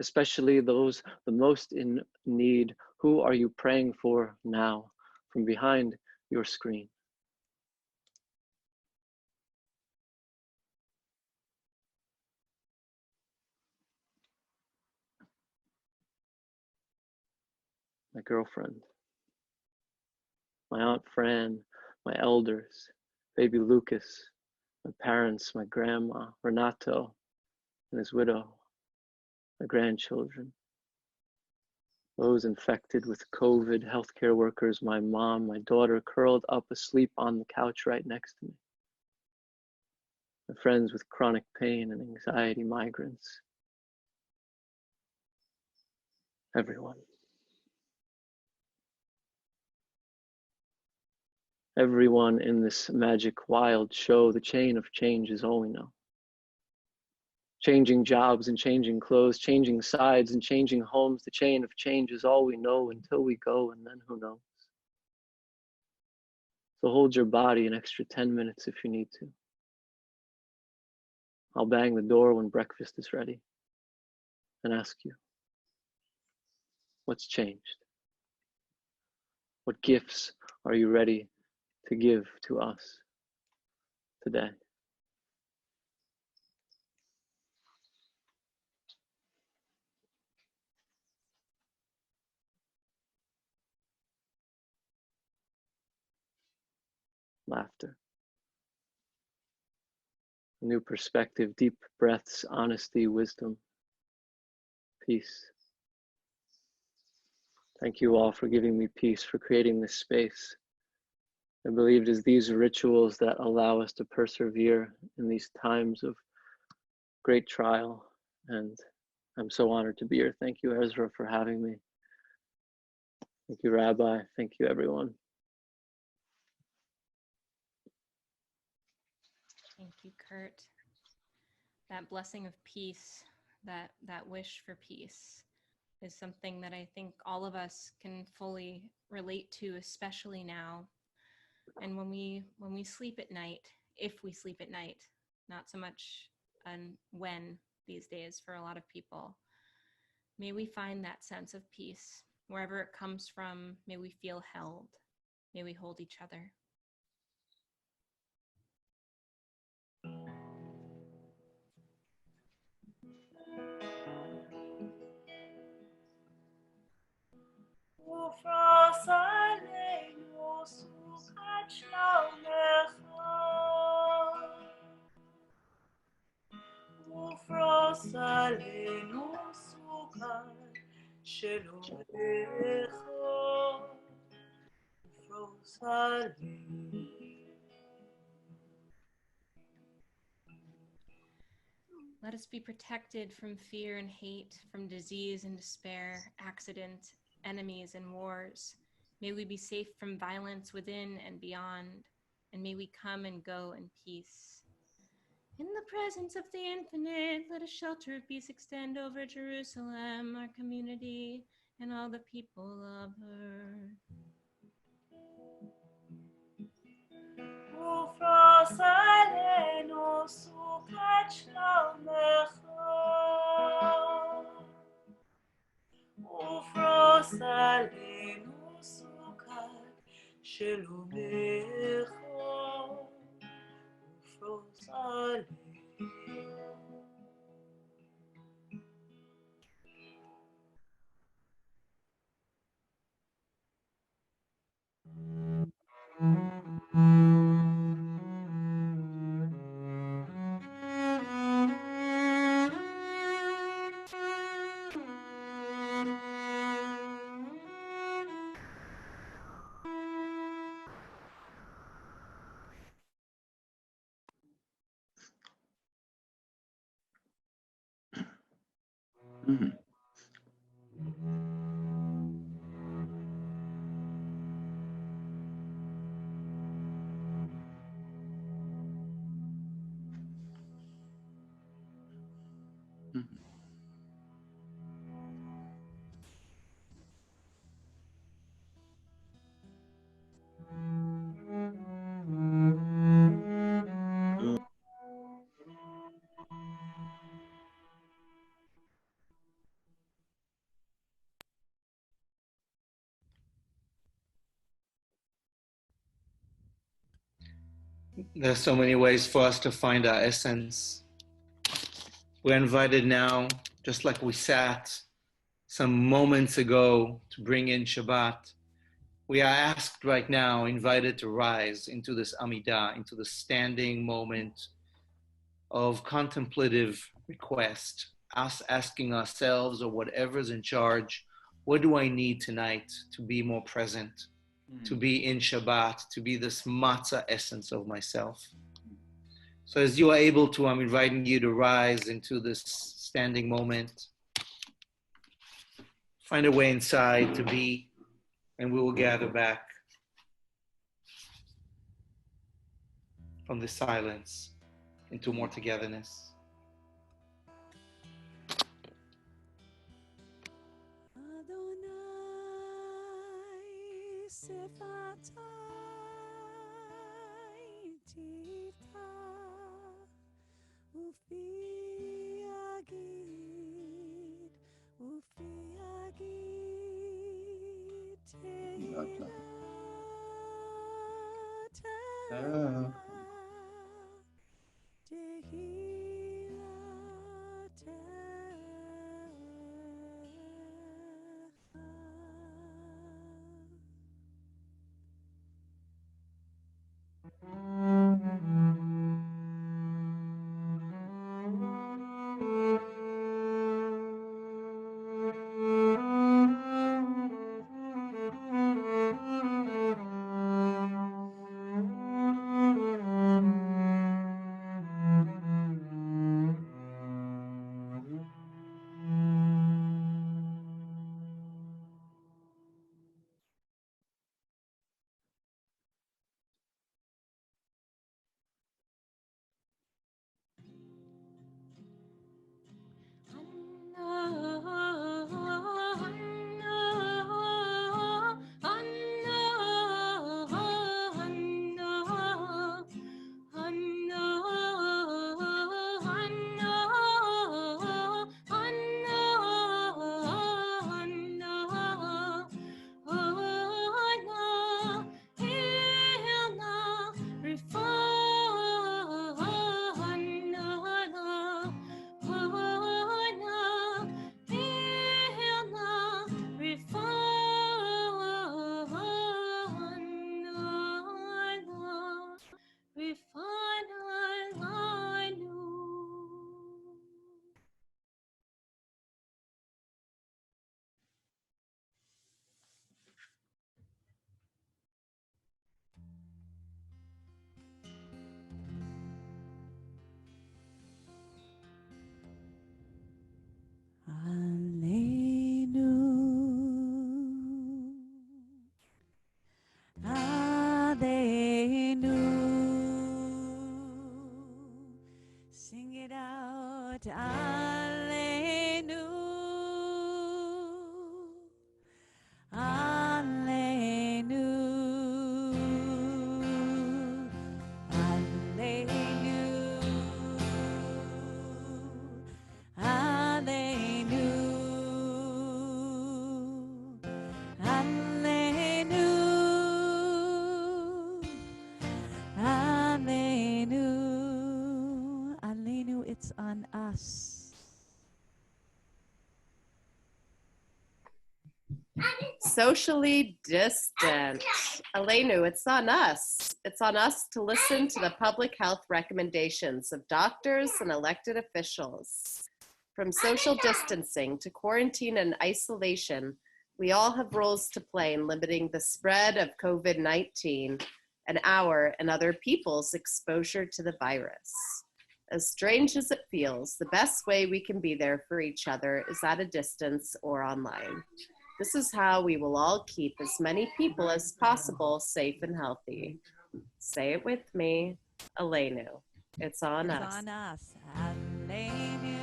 especially those the most in need. Who are you praying for now from behind your screen? my girlfriend, my Aunt Fran, my elders, baby Lucas, my parents, my grandma, Renato and his widow, my grandchildren, those infected with COVID, healthcare workers, my mom, my daughter curled up asleep on the couch right next to me, my friends with chronic pain and anxiety, migrants, everyone. Everyone in this magic wild show, the chain of change is all we know. Changing jobs and changing clothes, changing sides and changing homes, the chain of change is all we know until we go, and then who knows. So hold your body an extra 10 minutes if you need to. I'll bang the door when breakfast is ready and ask you, what's changed? What gifts are you ready to give to us today? Laughter, a new perspective, deep breaths, honesty, wisdom, peace. Thank you all for giving me peace, for creating this space. I believe it is these rituals that allow us to persevere in these times of great trial, and I'm so honored to be here. Thank you, Ezra, for having me. Thank you, Rabbi. Thank you, everyone. Thank you, Kurt. That blessing of peace, that wish for peace is something that I think all of us can fully relate to, especially now. And when we sleep at night, if we sleep at night, not so much when these days for a lot of people, may we find that sense of peace. Wherever it comes from, may we feel held. May we hold each other. Let us be protected from fear and hate, from disease and despair, accident, enemies and wars. May we be safe from violence within and beyond, and may we come and go in peace. In the presence of the infinite, let a shelter of peace extend over Jerusalem, our community, and all the people of earth. Mhm. Mhm. There's so many ways for us to find our essence. We're invited now, just like we sat some moments ago to bring in Shabbat, we are asked right now, invited to rise into this Amidah, into the standing moment of contemplative request, us asking ourselves or whatever's in charge, what do I need tonight to be more present, to be in Shabbat, to be this matzah essence of myself? So as you are able to, I'm inviting you to rise into this standing moment. Find a way inside to be, and we will gather back from the silence into more togetherness. Sing it out, Alleluia, Alleluia, Alleluia, Alleluia, Alleluia, Alleluia, it's on us. Socially distant. Aleinu, it's on us. It's on us to listen to the public health recommendations of doctors and elected officials. From social distancing to quarantine and isolation, we all have roles to play in limiting the spread of COVID-19 and our and other people's exposure to the virus. As strange as it feels, the best way we can be there for each other is at a distance or online. This is how we will all keep as many people as possible safe and healthy. Say it with me, Aleinu. It's on us. It's on us. Alleluia.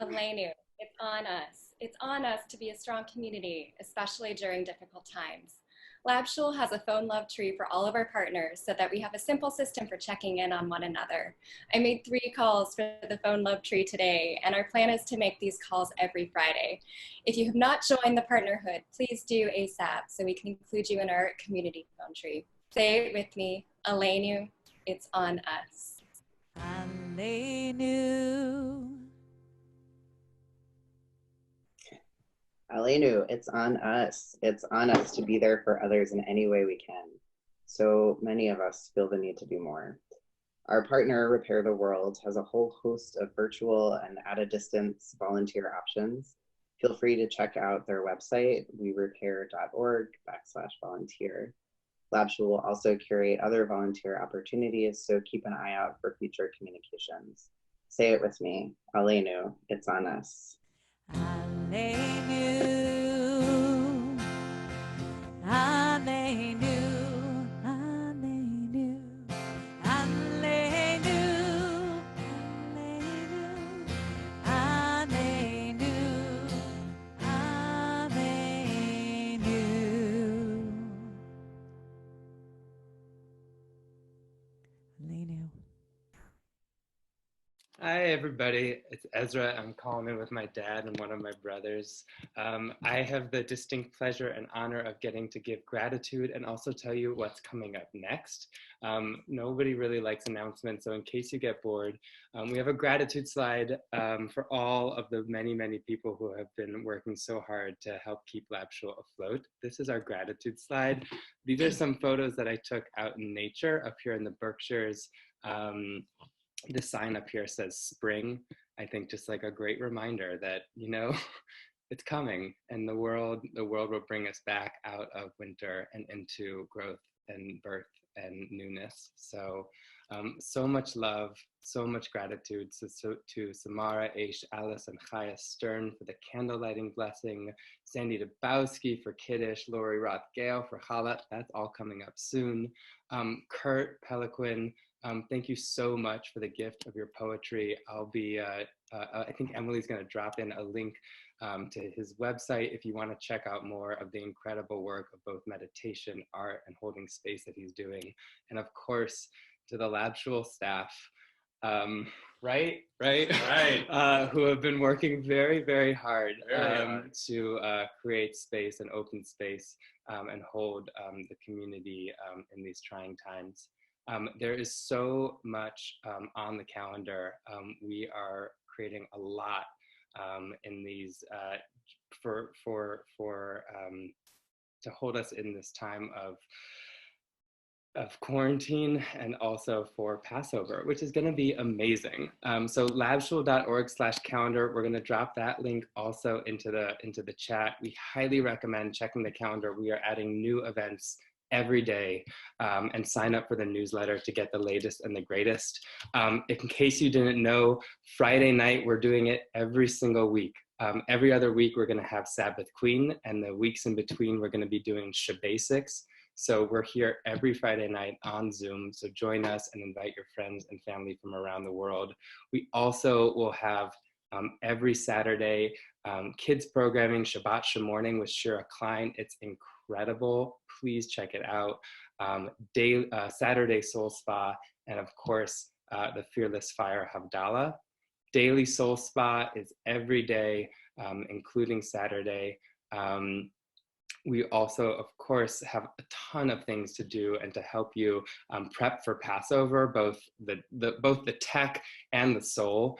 Aleinu, it's on us. It's on us to be a strong community, especially during difficult times. Lab Shul has a phone love tree for all of our partners so that we have a simple system for checking in on one another. I made 3 calls for the phone love tree today, and our plan is to make these calls every Friday. If you have not joined the partnerhood, please do ASAP so we can include you in our community phone tree. Say it with me, Aleinu, it's on us. Aleinu. Aleinu, it's on us. It's on us to be there for others in any way we can. So many of us feel the need to do more. Our partner, Repair the World, has a whole host of virtual and at a distance volunteer options. Feel free to check out their website, werepair.org/volunteer. LabShul will also curate other volunteer opportunities, so keep an eye out for future communications. Say it with me, Aleinu, it's on us. Aleinu. Aleinu. Aleinu. Aleinu. Aleinu. Aleinu. Aleinu. Hi, everybody. It's Ezra. I'm calling in with my dad and one of my brothers. I have the distinct pleasure and honor of getting to give gratitude and also tell you what's coming up next. Nobody really likes announcements, so in case you get bored, we have a gratitude slide for all of the many, many people who have been working so hard to help keep LabShul afloat. This is our gratitude slide. These are some photos that I took out in nature up here in the Berkshires. The sign up here says spring. I think just like a great reminder that, you know, it's coming and the world will bring us back out of winter and into growth and birth and newness. So, so much love, so much gratitude to Samara, Aish, Alice, and Chaya Stern for the candle lighting blessing, Sandy Dabowski for Kaddish, Lori Roth-Gale for Challah. That's all coming up soon. Kurt Peliquin, thank you so much for the gift of your poetry. I'll be, I think Emily's going to drop in a link to his website if you want to check out more of the incredible work of both meditation, art, and holding space that he's doing. And of course, to the LabShul staff, right, who have been working very, very hard to create space and open space and hold the community in these trying times. There is so much on the calendar. We are creating a lot in these to hold us in this time of quarantine and also for Passover, which is going to be amazing. So labshul.org/calendar. We're going to drop that link also into the chat. We highly recommend checking the calendar. We are adding new events every day and sign up for the newsletter to get the latest and the greatest. In case you didn't know, Friday night, we're doing it every single week. Every other week, we're going to have Sabbath Queen, and the weeks in between, we're going to be doing Shabbasics. So we're here every Friday night on Zoom. So join us and invite your friends and family from around the world. We also will have every Saturday kids programming, Shabbat Shemorning with Shira Klein. It's incredible. Please check it out. Saturday Soul Spa, and of course, the Fearless Fire Havdalah. Daily Soul Spa is every day, including Saturday. We also, of course, have a ton of things to do and to help you prep for Passover, both the tech and the soul.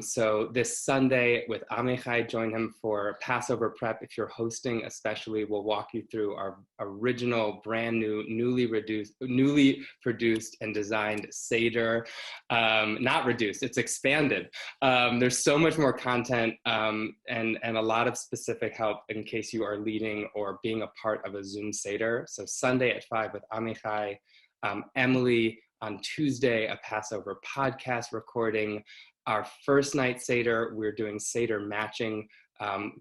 So this Sunday with Amichai, join him for Passover prep. If you're hosting especially, we'll walk you through our original, brand new, newly produced and designed Seder. Not reduced, it's expanded. There's so much more content and a lot of specific help in case you are leading or being a part of a Zoom Seder. So Sunday at 5 with Amichai, Emily on Tuesday, a Passover podcast recording. Our first night Seder, we're doing Seder matching,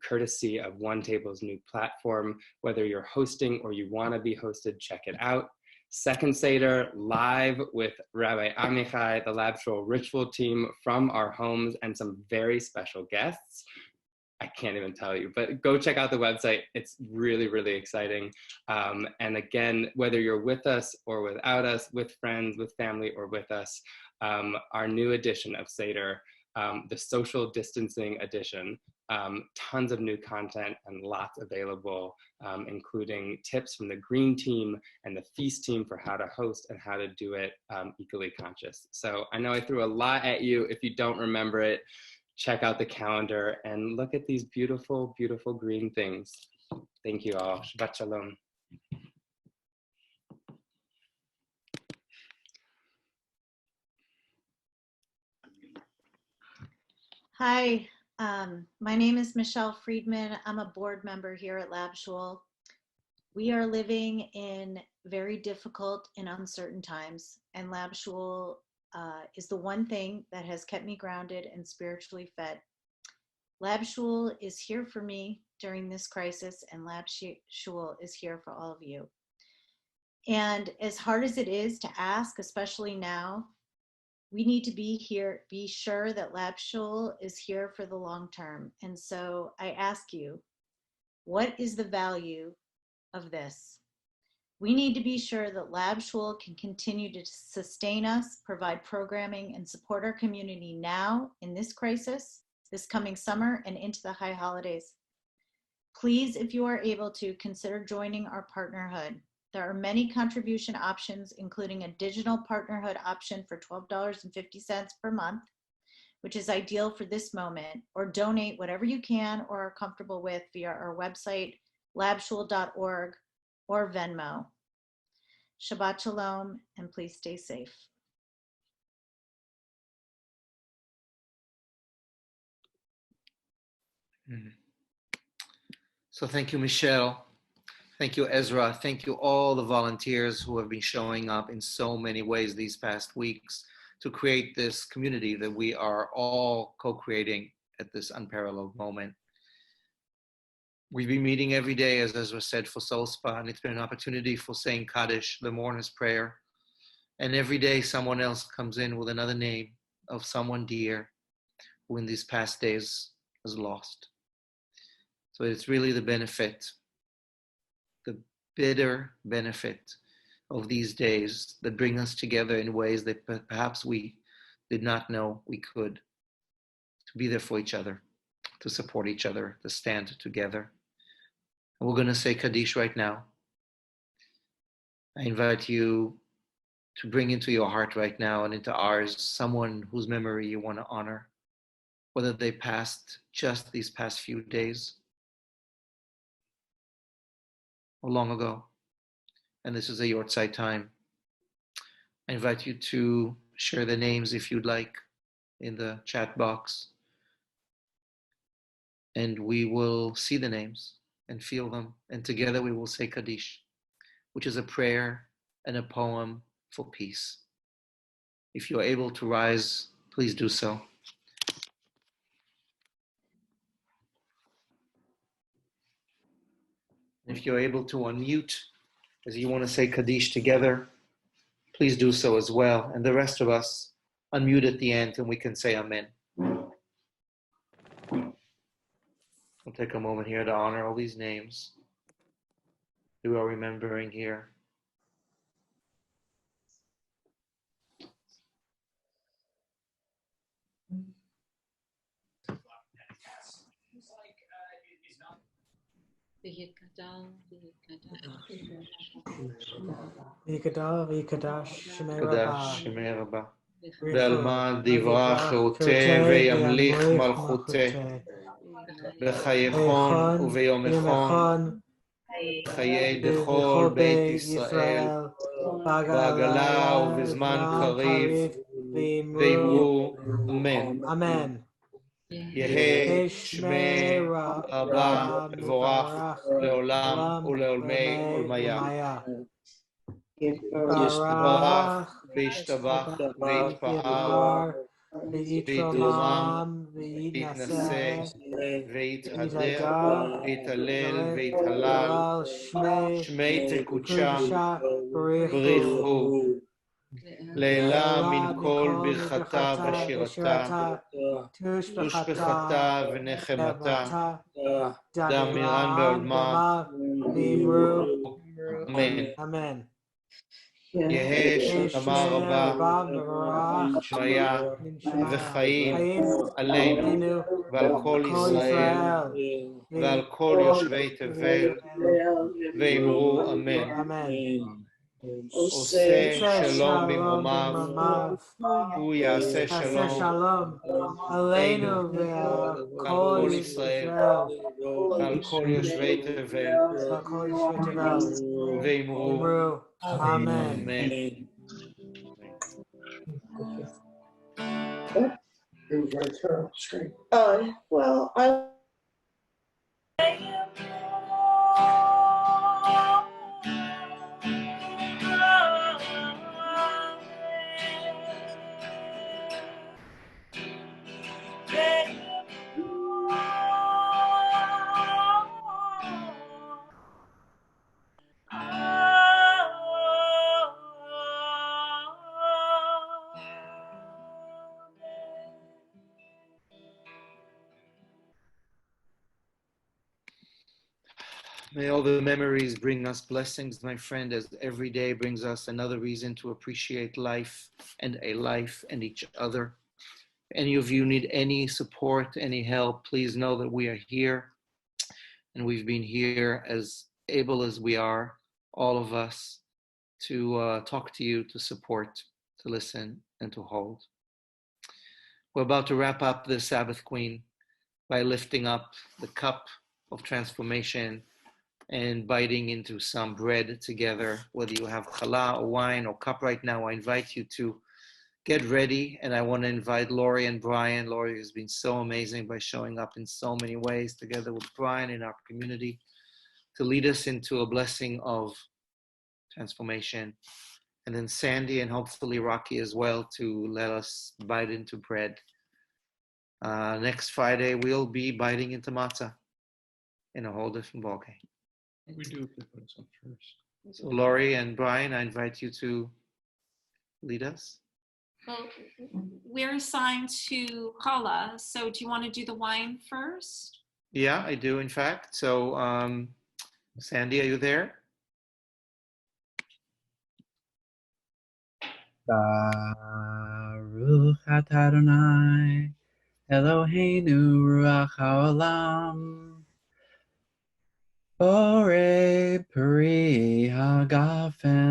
courtesy of One Table's new platform. Whether you're hosting or you want to be hosted, check it out. Second Seder, live with Rabbi Amichai, the LabShul ritual team from our homes, and some very special guests. I can't even tell you, but go check out the website. It's really, really exciting. And again, whether you're with us or without us, with friends, with family, or with us, our new edition of Seder, the social distancing edition, tons of new content and lots available, including tips from the green team and the feast team for how to host and how to do it equally conscious. So I know I threw a lot at you. If you don't remember it, check out the calendar and look at these beautiful, beautiful green things. Thank you all. Shabbat Shalom. Hi, my name is Michelle Friedman. I'm a board member here at Lab Shul. We are living in very difficult and uncertain times, and Lab Shul is the one thing that has kept me grounded and spiritually fed. Lab Shul is here for me during this crisis, and Lab Shul is here for all of you. And as hard as it is to ask, especially now, we need to be sure that Lab Shul is here for the long term. And so I ask you, what is the value of this? We need to be sure that Lab Shul can continue to sustain us, provide programming, and support our community now in this crisis, this coming summer, and into the high holidays. Please, if you are able to, consider joining our partnerhood. There are many contribution options, including a digital partnerhood option for $12.50 per month, which is ideal for this moment, or donate whatever you can or are comfortable with via our website, labshul.org, or Venmo. Shabbat Shalom, and please stay safe. So thank you, Michelle. Thank you, Ezra. Thank you, all the volunteers who have been showing up in so many ways these past weeks to create this community that we are all co-creating at this unparalleled moment. We've been meeting every day, as Ezra said, for Soul Spa, and it's been an opportunity for saying Kaddish, the Mourners prayer. And every day someone else comes in with another name of someone dear who in these past days is lost. So it's really the benefit, the bitter benefit of these days that bring us together in ways that perhaps we did not know we could, to be there for each other, to support each other, to stand together. And we're going to say Kaddish right now. I invite you to bring into your heart right now and into ours someone whose memory you want to honor, whether they passed just these past few days or long ago. And this is a Yortzeit time. I invite you to share the names if you'd like in the chat box. And we will see the names and feel them. And together we will say Kaddish, which is a prayer and a poem for peace. If you're able to rise, please do so. If you're able to unmute as you want to say Kaddish together, please do so as well. And the rest of us, unmute at the end and we can say Amen. We'll take a moment here to honor all these names that we are remembering here. Kadash, Shemei Rabba. Be'alma divrach חירותי וימליך מלכותי בחייכון וביומכון חיי דכל בית ישראל בעגלה ובזמן קריב ואמרו אמן. יהא שמי רבה מבורך לעולם ולעולמי עולמיה. ישתבח וישתבח ויתפאר ויתרומם ויתנשא ויתהדר ויתהלל ויתהלל שמי תקודשה בריך הוא לעילה מן כל ברכתה ושירתה תושבחתה ונחמתה דמירן בעולמה ואמרו אמן. יהא שמא רבה שמיה וחיים עלינו ועל כל ישראל ועל כל יושבי תבל ואמרו אמן. עושה שלום במרומיו הוא יעשה שלום עלינו ועל כל ישראל ועל כל יושבי תבל ואמרו אמן. Well, I May all the memories bring us blessings, my friend, as every day brings us another reason to appreciate life and a life and each other. If any of you need any support, any help, please know that we are here. And we've been here as able as we are, all of us, to talk to you, to support, to listen, and to hold. We're about to wrap up the Sabbath Queen by lifting up the cup of transformation and biting into some bread together. Whether you have challah or wine or cup right now, I invite you to get ready. And I want to invite Lori and Brian. Lori has been so amazing by showing up in so many ways together with Brian in our community to lead us into a blessing of transformation. And then Sandy and hopefully Rocky as well to let us bite into bread. Next Friday, we'll be biting into matzah in a whole different ballgame. We do if we put us on first. So Laurie and Brian, I invite you to lead us. Well, we're assigned to challah, so do you want to do the wine first? Yeah, I do, in fact. So, Sandy, are you there? Baruch atah Adonai Eloheinu ruach haolam Borei Peri Hagafen.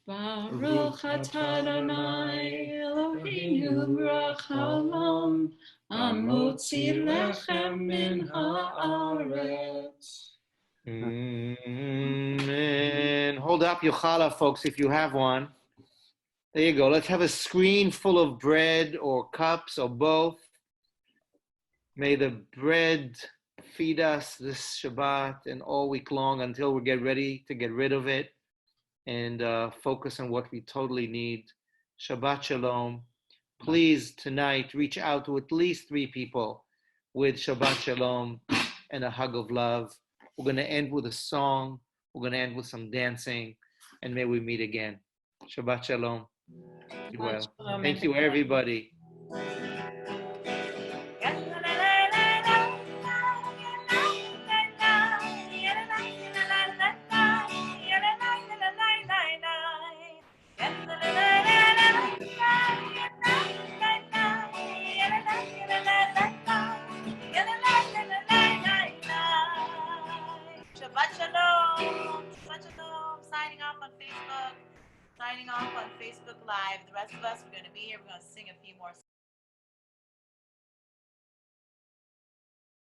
Baruch atah Adonai Eloheinu ruach haolam Amotzi lechem min haaretz. And hold up your challah, folks, if you have one. There you go. Let's have a screen full of bread or cups or both. May the bread feed us this Shabbat and all week long until we get ready to get rid of it and focus on what we totally need. Shabbat Shalom. Please, tonight, reach out to at least 3 people with Shabbat Shalom and a hug of love. We're going to end with a song. We're going to end with some dancing. And may we meet again. Shabbat Shalom. Be well. Thank you, everybody. Shabbat Shalom. Shabbat Shalom. Signing off on Facebook. Signing off on Facebook Live. The rest of us, we're going to be here. We're going to sing a few more songs.